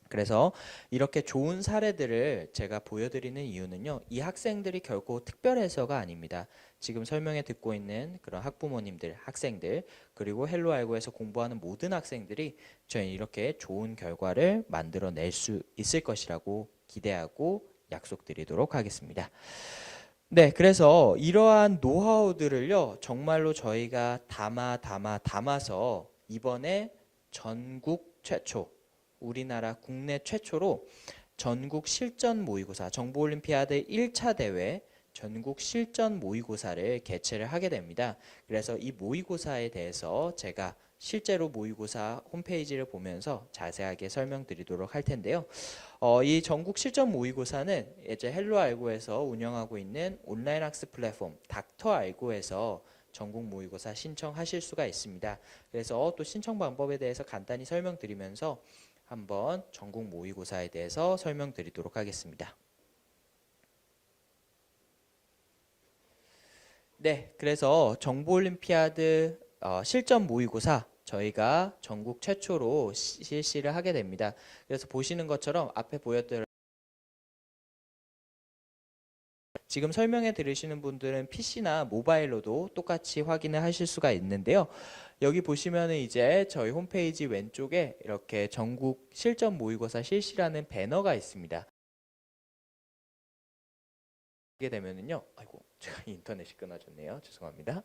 그래서 이렇게 좋은 사례들을 제가 보여드리는 이유는요. 이 학생들이 결코 특별해서가 아닙니다. 지금 설명에 듣고 있는 그런 학부모님들, 학생들, 그리고 헬로알고에서 공부하는 모든 학생들이 저희 이렇게 좋은 결과를 만들어낼 수 있을 것이라고 기대하고 약속드리도록 하겠습니다. 네, 그래서 이러한 노하우들을요. 정말로 저희가 담아서 이번에 전국 최초 우리나라 국내 최초로 전국 실전 모의고사 정보올림피아드 1차 대회 전국 실전 모의고사를 개최를 하게 됩니다. 그래서 이 모의고사에 대해서 제가 실제로 모의고사 홈페이지를 보면서 자세하게 설명드리도록 할 텐데요. 이 전국 실전 모의고사는 이제 헬로알고에서 운영하고 있는 온라인 학습 플랫폼 닥터알고에서 전국 모의고사 신청하실 수가 있습니다. 그래서 또 신청 방법에 대해서 간단히 설명드리면서 한번 전국 모의고사에 대해서 설명드리도록 하겠습니다. 네, 그래서 정보올림피아드 실전 모의고사 저희가 전국 최초로 실시를 하게 됩니다. 그래서 보시는 것처럼 앞에 보였던 지금 설명해 들으시는 분들은 PC나 모바일로도 똑같이 확인을 하실 수가 있는데요. 여기 보시면은 이제 저희 홈페이지 왼쪽에 이렇게 전국 실전 모의고사 실시라는 배너가 있습니다. 하게 되면은요. 아이고, 제가 인터넷이 끊어졌네요. 죄송합니다.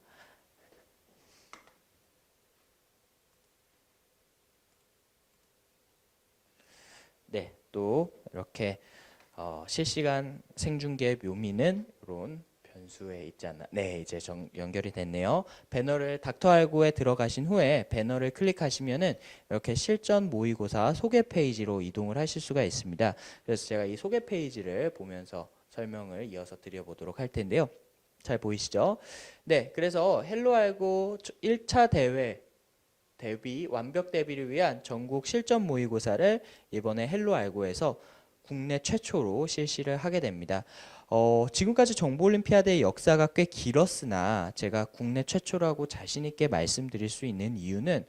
네, 또 이렇게 실시간 생중계 묘미는 이런 변수에 있지 않나. 네, 이제 연결이 됐네요. 배너를 닥터알고에 들어가신 후에 배너를 클릭하시면은 이렇게 실전 모의고사 소개 페이지로 이동을 하실 수가 있습니다. 그래서 제가 이 소개 페이지를 보면서 설명을 이어서 드려보도록 할 텐데요. 잘 보이시죠? 네, 그래서 헬로알고 1차 대회 완벽 대비를 위한 전국 실전 모의고사를 이번에 헬로알고에서 국내 최초로 실시를 하게 됩니다. 지금까지 정보올림피아드의 역사가 꽤 길었으나 제가 국내 최초라고 자신 있게 말씀드릴 수 있는 이유는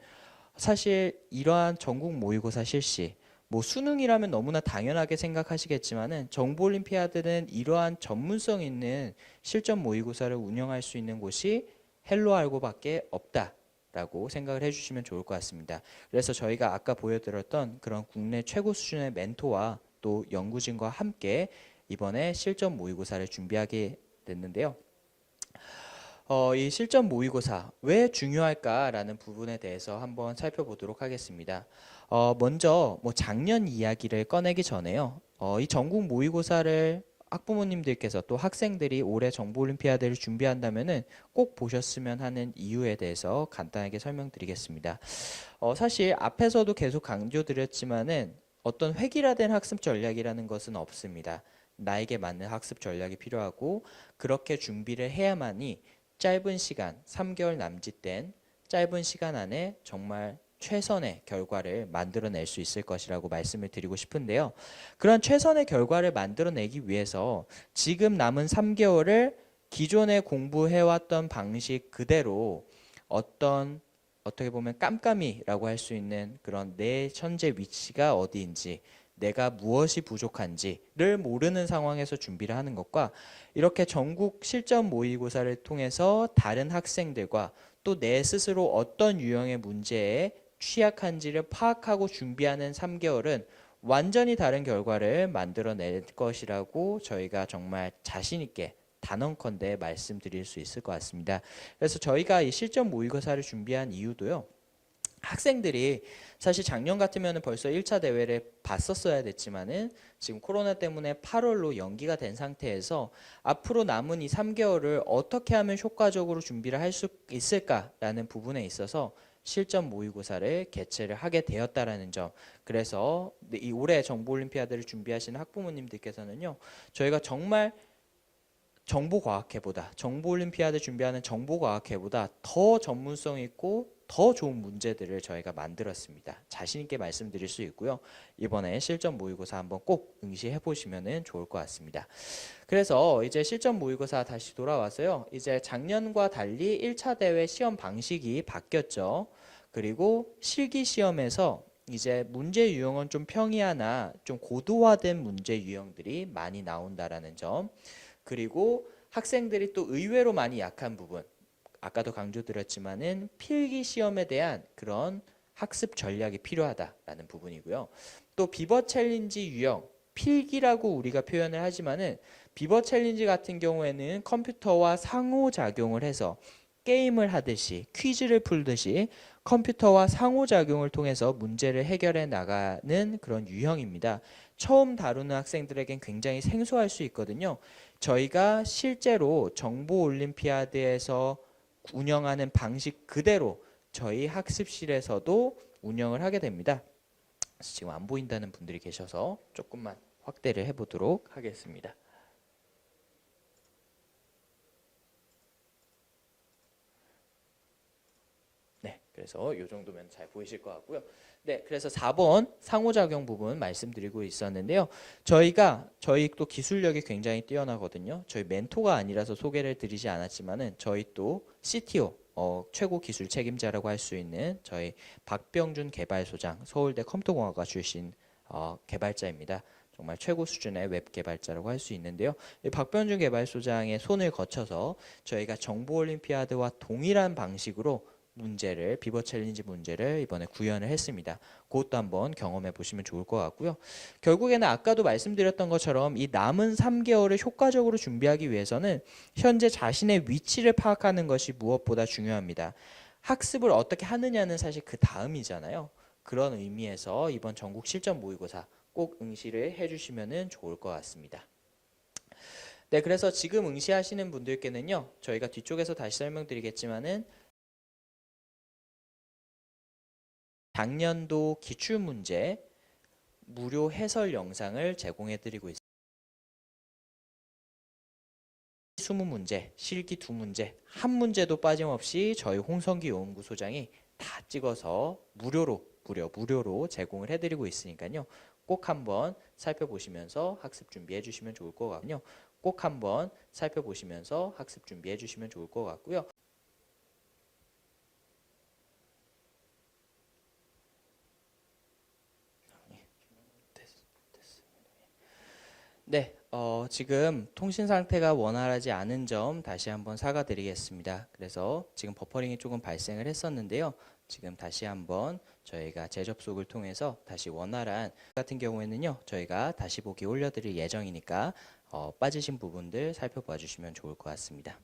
사실 이러한 전국 모의고사 실시 뭐 수능이라면 너무나 당연하게 생각하시겠지만은 정보올림피아드는 이러한 전문성 있는 실전 모의고사를 운영할 수 있는 곳이 헬로알고밖에 없다. 라고 생각을 해주시면 좋을 것 같습니다. 그래서 저희가 아까 보여드렸던 그런 국내 최고 수준의 멘토와 또 연구진과 함께 이번에 실전 모의고사를 준비하게 됐는데요. 이 실전 모의고사 왜 중요할까라는 부분에 대해서 한번 살펴보도록 하겠습니다. 먼저 뭐 작년 이야기를 꺼내기 전에요. 이 전국 모의고사를 학부모님들께서 또 학생들이 올해 정보올림피아드를 준비한다면은 꼭 보셨으면 하는 이유에 대해서 간단하게 설명드리겠습니다. 사실 앞에서도 계속 강조드렸지만은 어떤 획일화된 학습 전략이라는 것은 없습니다. 나에게 맞는 학습 전략이 필요하고 그렇게 준비를 해야만이 짧은 시간, 3개월 남짓된 짧은 시간 안에 정말 최선의 결과를 만들어낼 수 있을 것이라고 말씀을 드리고 싶은데요. 그런 최선의 결과를 만들어내기 위해서 지금 남은 3개월을 기존에 공부해왔던 방식 그대로 어떻게 보면 깜깜이라고 할 수 있는 그런 내 현재 위치가 어디인지 내가 무엇이 부족한지를 모르는 상황에서 준비를 하는 것과 이렇게 전국 실전 모의고사를 통해서 다른 학생들과 또 내 스스로 어떤 유형의 문제에 취약한지를 파악하고 준비하는 3개월은 완전히 다른 결과를 만들어낼 것이라고 저희가 정말 자신 있게 단언컨대 말씀드릴 수 있을 것 같습니다. 그래서 저희가 이 실전 모의고사를 준비한 이유도요. 학생들이 사실 작년 같으면 벌써 1차 대회를 봤었어야 됐지만은 지금 코로나 때문에 8월로 연기가 된 상태에서 앞으로 남은 이 3개월을 어떻게 하면 효과적으로 준비를 할 수 있을까라는 부분에 있어서 실전 모의고사를 개최를 하게 되었다라는 점. 그래서 이 올해 정보올림피아드를 준비하시는 학부모님들께서는요. 저희가 정말 정보올림피아드 준비하는 정보과학회보다 더 전문성 있고 더 좋은 문제들을 저희가 만들었습니다. 자신 있게 말씀드릴 수 있고요. 이번에 실전 모의고사 한번 꼭 응시해 보시면 좋을 것 같습니다. 그래서 이제 실전 모의고사 다시 돌아와서요. 이제 작년과 달리 1차 대회 시험 방식이 바뀌었죠. 그리고 실기 시험에서 이제 문제 유형은 좀 평이하나 좀 고도화된 문제 유형들이 많이 나온다라는 점. 그리고 학생들이 또 의외로 많이 약한 부분, 아까도 강조드렸지만은 필기 시험에 대한 그런 학습 전략이 필요하다라는 부분이고요. 또 비버 챌린지 유형, 필기라고 우리가 표현을 하지만은 비버 챌린지 같은 경우에는 컴퓨터와 상호작용을 해서 게임을 하듯이 퀴즈를 풀듯이 컴퓨터와 상호작용을 통해서 문제를 해결해 나가는 그런 유형입니다. 처음 다루는 학생들에겐 굉장히 생소할 수 있거든요. 저희가 실제로 정보올림피아드에서 운영하는 방식 그대로 저희 학습실에서도 운영을 하게 됩니다. 지금 안 보인다는 분들이 계셔서 조금만 확대를 해보도록 하겠습니다. 네, 그래서 이 정도면 잘 보이실 것 같고요. 네, 그래서 4번 상호작용 부분 말씀드리고 있었는데요. 저희 또 기술력이 굉장히 뛰어나거든요. 저희 멘토가 아니라서 소개를 드리지 않았지만은 저희 또 CTO 최고 기술 책임자라고 할 수 있는 저희 박병준 개발소장 서울대 컴퓨터공학과 출신 개발자입니다. 정말 최고 수준의 웹 개발자라고 할 수 있는데요. 이 박병준 개발소장의 손을 거쳐서 저희가 정보올림피아드와 동일한 방식으로 비버 챌린지 문제를 이번에 구현을 했습니다. 그것도 한번 경험해 보시면 좋을 것 같고요. 결국에는 아까도 말씀드렸던 것처럼 이 남은 3개월을 효과적으로 준비하기 위해서는 현재 자신의 위치를 파악하는 것이 무엇보다 중요합니다. 학습을 어떻게 하느냐는 사실 그 다음이잖아요. 그런 의미에서 이번 전국 실전 모의고사 꼭 응시를 해주시면 좋을 것 같습니다. 네, 그래서 지금 응시하시는 분들께는요, 저희가 뒤쪽에서 다시 설명드리겠지만은 작년도 기출문제 무료 해설 영상을 제공해드리고 있습니다. 20문제, 실기 2문제, 한 문제도 빠짐없이 저희 홍성기 연구소장이 다 찍어서 무료로 제공을 해드리고 있으니까요. 꼭 한번 살펴보시면서 학습 준비해 주시면 좋을 것 같고요. 꼭 한번 살펴보시면서 학습 준비해 주시면 좋을 것 같고요. 네, 지금 통신 상태가 원활하지 않은 점 다시 한번 사과드리겠습니다. 그래서 지금 버퍼링이 조금 발생을 했었는데요. 지금 다시 한번 저희가 재접속을 통해서 다시 원활한 같은 경우에는요. 저희가 다시 보기 올려드릴 예정이니까 빠지신 부분들 살펴봐 주시면 좋을 것 같습니다.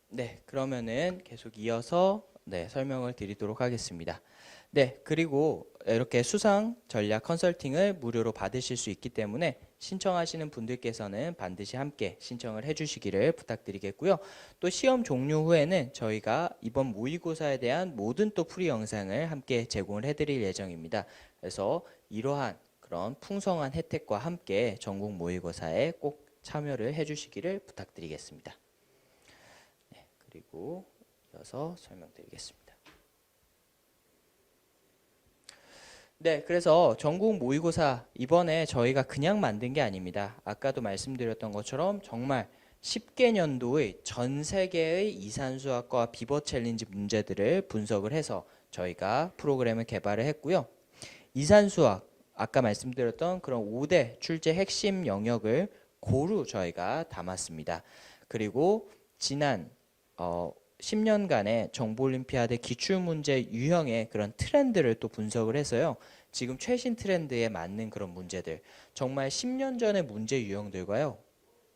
네, 그러면은 계속 이어서 설명을 드리도록 하겠습니다. 네, 그리고 이렇게 수상 전략 컨설팅을 무료로 받으실 수 있기 때문에 신청하시는 분들께서는 반드시 함께 신청을 해주시기를 부탁드리겠고요. 또 시험 종료 후에는 저희가 이번 모의고사에 대한 모든 또 풀이 영상을 함께 제공을 해드릴 예정입니다. 그래서 이러한 그런 풍성한 혜택과 함께 전국 모의고사에 꼭 참여를 해주시기를 부탁드리겠습니다. 그리고 이어서 설명드리겠습니다. 네, 그래서 전국 모의고사 이번에 저희가 그냥 만든 게 아닙니다. 아까도 말씀드렸던 것처럼 정말 10개년도의 전 세계의 이산수학과 비버 챌린지 문제들을 분석을 해서 저희가 프로그램을 개발을 했고요. 이산수학, 아까 말씀드렸던 그런 5대 출제 핵심 영역을 고루 저희가 담았습니다. 그리고 지난 10년간의 정보올림피아드 기출문제 유형의 그런 트렌드를 또 분석을 해서요. 지금 최신 트렌드에 맞는 그런 문제들, 정말 10년 전의 문제 유형들과요.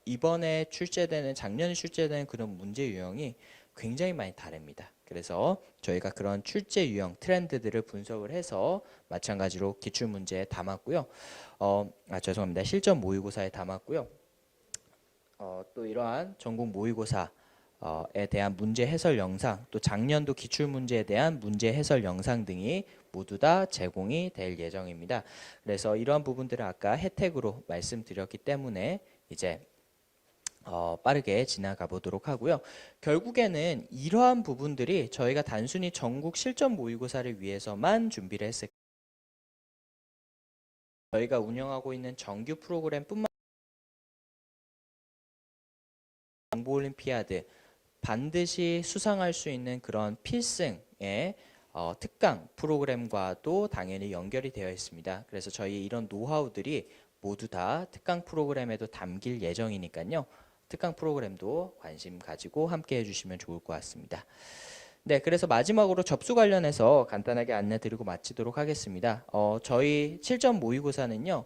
이번에 출제되는, 작년에 출제되는 그런 문제 유형이 굉장히 많이 다릅니다. 그래서 저희가 그런 출제 유형 트렌드들을 분석을 해서 마찬가지로 기출문제에 담았고요. 죄송합니다. 실전 모의고사에 담았고요. 또 이러한 전국 모의고사 에 대한 문제 해설 영상, 또 작년도 기출문제에 대한 문제 해설 영상 등이 모두 다 제공이 될 예정입니다. 그래서 이러한 부분들을 아까 혜택으로 말씀드렸기 때문에 이제 빠르게 지나가 보도록 하고요. 결국에는 이러한 부분들이 저희가 단순히 전국 실전 모의고사를 위해서만 준비를 했을 저희가 운영하고 있는 정규 프로그램뿐만 정보올림피아드 반드시 수상할 수 있는 그런 필승의 특강 프로그램과도 당연히 연결이 되어 있습니다. 그래서 저희 이런 노하우들이 모두 다 특강 프로그램에도 담길 예정이니까요. 특강 프로그램도 관심 가지고 함께 해주시면 좋을 것 같습니다. 네, 그래서 마지막으로 접수 관련해서 간단하게 안내 드리고 마치도록 하겠습니다. 저희 7점 모의고사는요.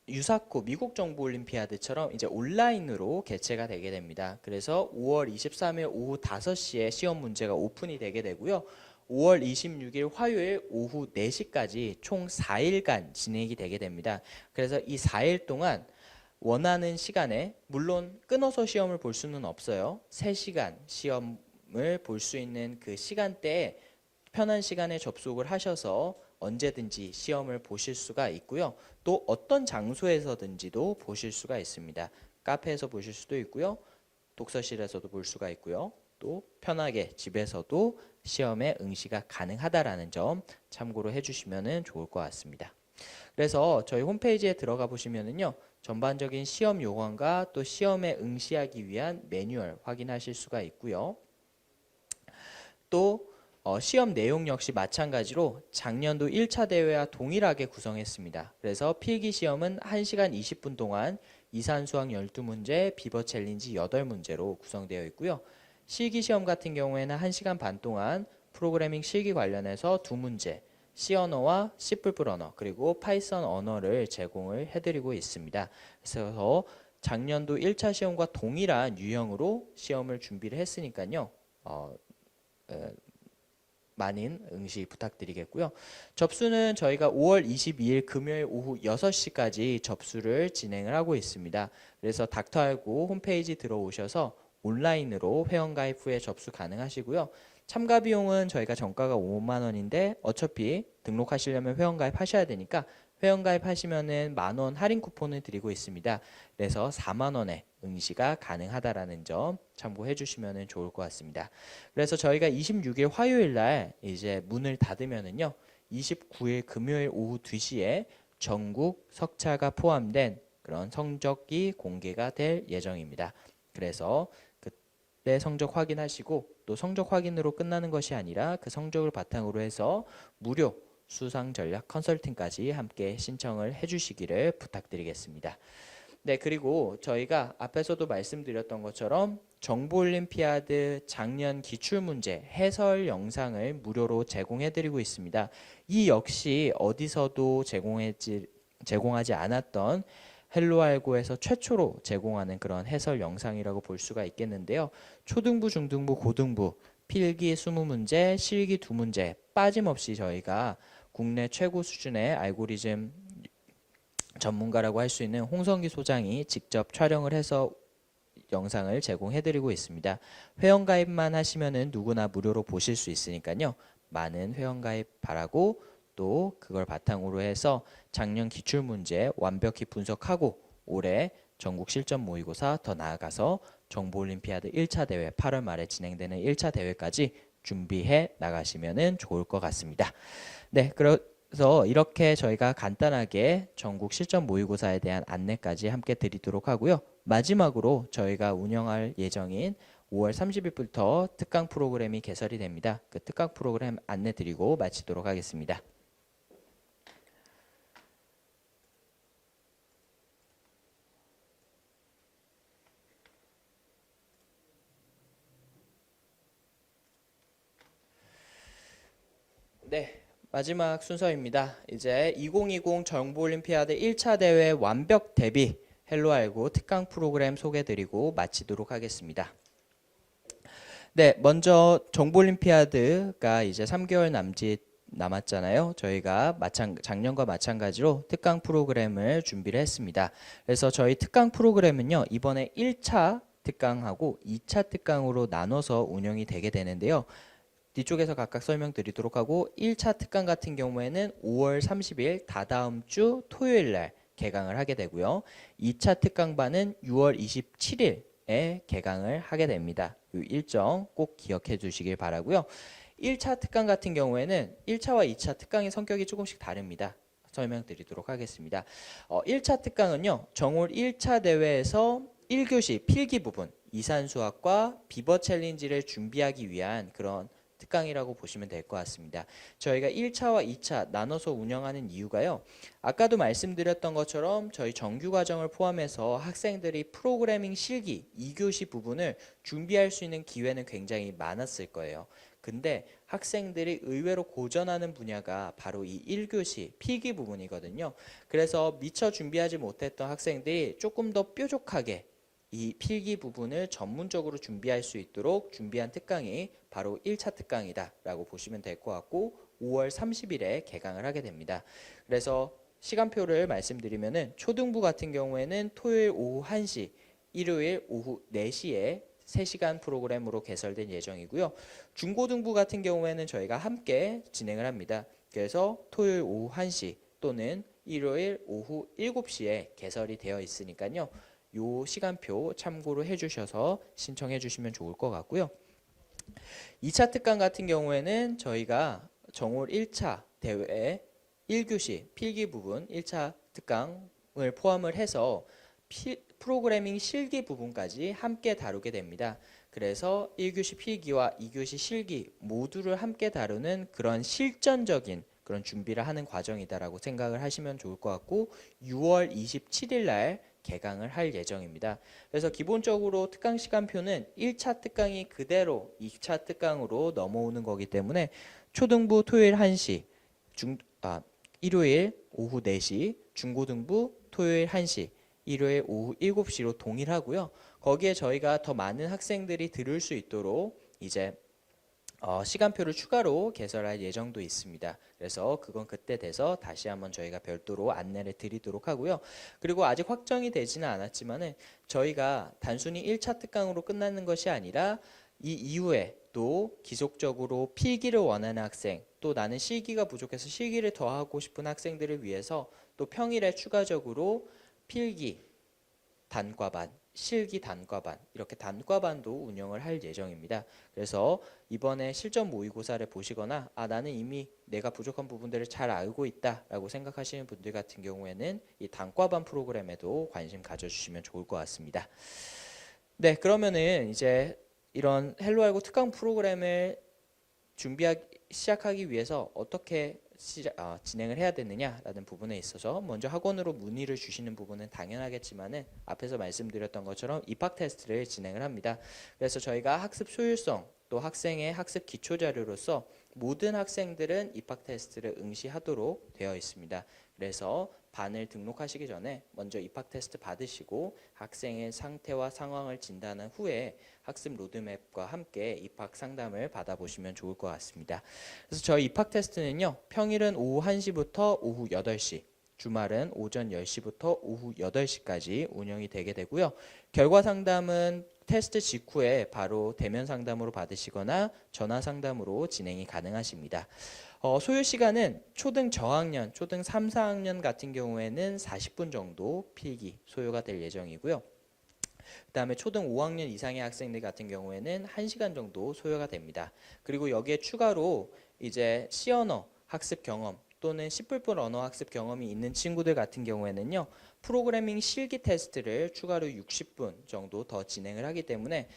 유사코 미국 정보 올림피아드처럼 이제 온라인으로 개최가 되게 됩니다. 그래서 5월 23일 오후 5시에 시험 문제가 오픈이 되게 되고요. 5월 26일 화요일 오후 4시까지 총 4일간 진행이 되게 됩니다. 그래서 이 4일 동안 원하는 시간에, 물론 끊어서 시험을 볼 수는 없어요. 3시간 시험을 볼 수 있는 그 시간대에 편한 시간에 접속을 하셔서 언제든지 시험을 보실 수가 있고요. 또 어떤 장소에서든지도 보실 수가 있습니다. 카페에서 보실 수도 있고요. 독서실에서도 볼 수가 있고요. 또 편하게 집에서도 시험에 응시가 가능하다라는 점 참고로 해주시면 좋을 것 같습니다. 그래서 저희 홈페이지에 들어가 보시면은요. 전반적인 시험 요강과 또 시험에 응시하기 위한 매뉴얼 확인하실 수가 있고요. 또 시험 내용 역시 마찬가지로 작년도 1차 대회와 동일하게 구성했습니다. 그래서 필기 시험은 1시간 20분 동안 이산수학 12문제, 비버 챌린지 8문제로 구성되어 있고요. 실기 시험 같은 경우에는 1시간 반 동안 프로그래밍 실기 관련해서 2문제, C 언어와 C++ 언어, 그리고 파이썬 언어를 제공을 해드리고 있습니다. 그래서 작년도 1차 시험과 동일한 유형으로 시험을 준비를 했으니까요. 많은 응시 부탁드리겠고요. 접수는 저희가 5월 22일 금요일 오후 6시까지 접수를 진행을 하고 있습니다. 그래서 닥터알고 홈페이지 들어오셔서 온라인으로 회원가입 후에 접수 가능하시고요. 참가 비용은 저희가 정가가 5만 원인데 어차피 등록하시려면 회원가입 하셔야 되니까 회원가입 하시면은 10,000원 할인 쿠폰을 드리고 있습니다. 그래서 4만 원에 응시가 가능하다라는 점 참고해 주시면 좋을 것 같습니다. 그래서 저희가 26일 화요일 날 이제 문을 닫으면은요. 29일 금요일 오후 2시에 전국 석차가 포함된 그런 성적이 공개가 될 예정입니다. 그래서 그때 성적 확인하시고 또 성적 확인으로 끝나는 것이 아니라 그 성적을 바탕으로 해서 무료 수상 전략 컨설팅까지 함께 신청을 해주시기를 부탁드리겠습니다. 네, 그리고 저희가 앞에서도 말씀드렸던 것처럼 정보올림피아드 작년 기출문제 해설 영상을 무료로 제공해드리고 있습니다. 이 역시 어디서도 제공하지 않았던 헬로알고에서 최초로 제공하는 그런 해설 영상이라고 볼 수가 있겠는데요. 초등부, 중등부, 고등부, 필기 20문제, 실기 2문제 빠짐없이 저희가 국내 최고 수준의 알고리즘 전문가라고 할 수 있는 홍성기 소장이 직접 촬영을 해서 영상을 제공해드리고 있습니다. 회원가입만 하시면은 누구나 무료로 보실 수 있으니까요. 많은 회원가입 바라고 또 그걸 바탕으로 해서 작년 기출문제 완벽히 분석하고 올해 전국 실전 모의고사 더 나아가서 정보올림피아드 1차 대회 8월 말에 진행되는 1차 대회까지 준비해 나가시면 좋을 것 같습니다. 네, 그래서 이렇게 저희가 간단하게 전국 실전 모의고사에 대한 안내까지 함께 드리도록 하고요. 마지막으로 저희가 운영할 예정인 5월 30일부터 특강 프로그램이 개설이 됩니다. 그 특강 프로그램 안내 드리고 마치도록 하겠습니다. 네, 마지막 순서입니다. 이제 2020 정보올림피아드 1차 대회 완벽 대비 헬로알고 특강 프로그램 소개드리고 마치도록 하겠습니다. 네, 먼저 정보올림피아드가 이제 3개월 남았잖아요. 저희가 작년과 마찬가지로 특강 프로그램을 준비를 했습니다. 그래서 저희 특강 프로그램은요, 이번에 1차 특강하고 2차 특강으로 나눠서 운영이 되게 되는데요. 뒤쪽에서 각각 설명드리도록 하고 1차 특강 같은 경우에는 5월 30일 다다음 주 토요일 날 개강을 하게 되고요. 2차 특강반은 6월 27일에 개강을 하게 됩니다. 이 일정 꼭 기억해 주시길 바라고요. 1차 특강 같은 경우에는 1차와 2차 특강의 성격이 조금씩 다릅니다. 설명드리도록 하겠습니다. 1차 특강은요. 정올 1차 대회에서 1교시 필기 부분 이산수학과 비버 챌린지를 준비하기 위한 그런 특강이라고 보시면 될 것 같습니다. 저희가 1차와 2차 나눠서 운영하는 이유가요. 아까도 말씀드렸던 것처럼 저희 정규 과정을 포함해서 학생들이 프로그래밍 실기 2교시 부분을 준비할 수 있는 기회는 굉장히 많았을 거예요. 근데 학생들이 의외로 고전하는 분야가 바로 이 1교시 필기 부분이거든요. 그래서 미처 준비하지 못했던 학생들이 조금 더 뾰족하게 이 필기 부분을 전문적으로 준비할 수 있도록 준비한 특강이 바로 1차 특강이다 라고 보시면 될 것 같고 5월 30일에 개강을 하게 됩니다. 그래서 시간표를 말씀드리면은 초등부 같은 경우에는 토요일 오후 1시, 일요일 오후 4시에 3시간 프로그램으로 개설된 예정이고요. 중고등부 같은 경우에는 저희가 함께 진행을 합니다. 그래서 토요일 오후 1시 또는 일요일 오후 7시에 개설이 되어 있으니까요. 요 시간표 참고로 해주셔서 신청해 주시면 좋을 것 같고요. 2차 특강 같은 경우에는 저희가 정올 1차 대회 1교시 필기 부분 1차 특강을 포함을 해서 프로그래밍 실기 부분까지 함께 다루게 됩니다. 그래서 1교시 필기와 2교시 실기 모두를 함께 다루는 그런 실전적인 그런 준비를 하는 과정이다라고 생각을 하시면 좋을 것 같고 6월 27일 날 개강을 할 예정입니다. 그래서 기본적으로 특강 시간표는 1차 특강이 그대로 2차 특강으로 넘어오는 거기 때문에 초등부 토요일 1시, 일요일 오후 4시, 중고등부 토요일 1시, 일요일 오후 7시로 동일하고요. 거기에 저희가 더 많은 학생들이 들을 수 있도록 이제 시간표를 추가로 개설할 예정도 있습니다. 그래서 그건 그때 돼서 다시 한번 저희가 별도로 안내를 드리도록 하고요. 그리고 아직 확정이 되지는 않았지만은 저희가 단순히 1차 특강으로 끝나는 것이 아니라 이 이후에 또 기속적으로 필기를 원하는 학생, 또 나는 실기가 부족해서 실기를 더 하고 싶은 학생들을 위해서 또 평일에 추가적으로 필기 단과반 실기 단과반 이렇게 단과반도 운영을 할 예정입니다. 그래서 이번에 실전 모의고사를 보시거나 나는 이미 내가 부족한 부분들을 잘 알고 있다라고 생각하시는 분들 같은 경우에는 이 단과반 프로그램에도 관심 가져주시면 좋을 것 같습니다. 네, 그러면은 이제 이런 헬로알고 특강 프로그램을 시작하기 위해서 어떻게 진행을 해야 되느냐라는 부분에 있어서 먼저 학원으로 문의를 주시는 부분은 당연하겠지만은 앞에서 말씀드렸던 것처럼 입학 테스트를 진행을 합니다. 그래서 저희가 학습 소율성 또 학생의 학습 기초 자료로서 모든 학생들은 입학 테스트를 응시하도록 되어 있습니다. 그래서 반을 등록하시기 전에 먼저 입학 테스트 받으시고 학생의 상태와 상황을 진단한 후에 학습 로드맵과 함께 입학 상담을 받아보시면 좋을 것 같습니다. 그래서 저희 입학 테스트는요, 평일은 오후 1시부터 오후 8시, 주말은 오전 10시부터 오후 8시까지 운영이 되게 되고요. 결과 상담은 테스트 직후에 바로 대면 상담으로 받으시거나 전화 상담으로 진행이 가능하십니다. 소요 시간은 초등 저학년, 초등 3, 4학년 같은 경우에는 40분 정도 필기 소요가 될 예정이고요. 그 다음에 초등 5학년 이상의 학생들 같은 경우에는 1시간 정도 소요가 됩니다. 그리고 여기에 추가로 이제 C언어 학습 경험 또는 C++ 언어 학습 경험이 있는 친구들 같은 경우에는요, 프로그래밍 실기 테스트를 추가로 60분 정도 더 진행을 하기 때문에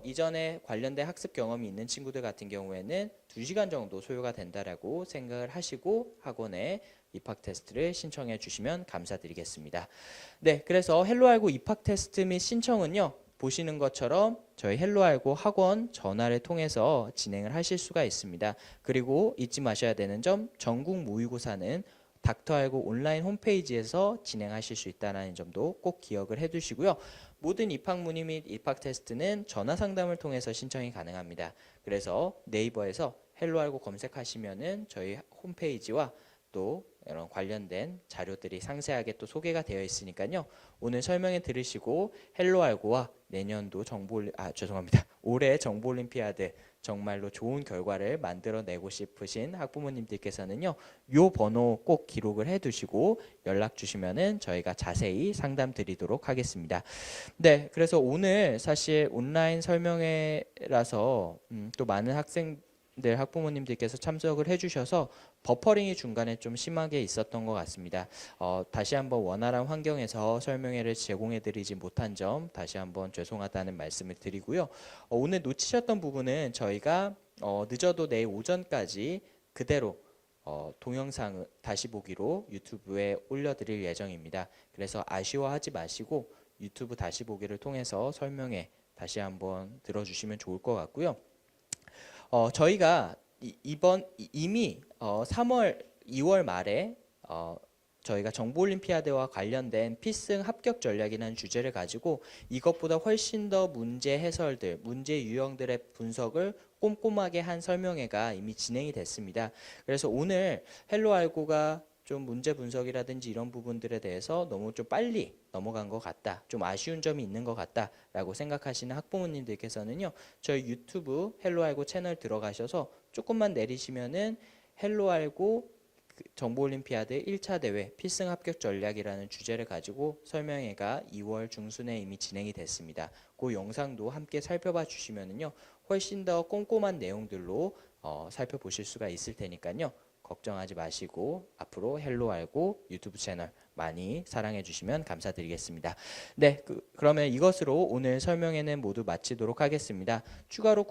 이전에 관련된 학습 경험이 있는 친구들 같은 경우에는 2시간 정도 소요가 된다라고 생각을 하시고 학원에 입학 테스트를 신청해 주시면 감사드리겠습니다. 네, 그래서 헬로알고 입학 테스트 및 신청은요, 보시는 것처럼 저희 헬로알고 학원 전화를 통해서 진행을 하실 수가 있습니다. 그리고 잊지 마셔야 되는 점, 전국 모의고사는 닥터알고 온라인 홈페이지에서 진행하실 수 있다는 점도 꼭 기억을 해두시고요. 모든 입학 문의 및 입학 테스트는 전화 상담을 통해서 신청이 가능합니다. 그래서 네이버에서 헬로알고 검색하시면은 저희 홈페이지와 또 이런 관련된 자료들이 상세하게 또 소개가 되어 있으니까요. 오늘 설명해 들으시고 헬로알고와 내년도 올해 정보올림피아드 정말로 좋은 결과를 만들어내고 싶으신 학부모님들께서는요, 요 번호 꼭 기록을 해두시고 연락 주시면은 저희가 자세히 상담 드리도록 하겠습니다. 네, 그래서 오늘 사실 온라인 설명회라서 또 많은 학부모님들께서 참석을 해주셔서 버퍼링이 중간에 좀 심하게 있었던 것 같습니다. 다시 한번 원활한 환경에서 설명회를 제공해드리지 못한 점 다시 한번 죄송하다는 말씀을 드리고요. 오늘 놓치셨던 부분은 저희가 늦어도 내일 오전까지 그대로 동영상 다시 보기로 유튜브에 올려드릴 예정입니다. 그래서 아쉬워하지 마시고 유튜브 다시 보기를 통해서 설명회 다시 한번 들어주시면 좋을 것 같고요. 저희가 이미 2월 말에 저희가 정보올림피아드와 관련된 필승 합격 전략이라는 주제를 가지고 이것보다 훨씬 더 문제 해설들, 문제 유형들의 분석을 꼼꼼하게 한 설명회가 이미 진행이 됐습니다. 그래서 오늘 헬로알고가 좀 문제 분석이라든지 이런 부분들에 대해서 너무 좀 빨리 넘어간 것 같다, 좀 아쉬운 점이 있는 것 같다라고 생각하시는 학부모님들께서는요, 저희 유튜브 헬로알고 채널 들어가셔서 조금만 내리시면은 헬로알고 정보올림피아드 1차 대회 필승 합격 전략이라는 주제를 가지고 설명회가 2월 중순에 이미 진행이 됐습니다. 그 영상도 함께 살펴봐 주시면은요, 훨씬 더 꼼꼼한 내용들로 살펴보실 수가 있을 테니까요. 걱정하지 마시고 앞으로 헬로알고 유튜브 채널 많이 사랑해 주시면 감사드리겠습니다. 네, 그러면 이것으로 오늘 설명회는 모두 마치도록 하겠습니다. 추가로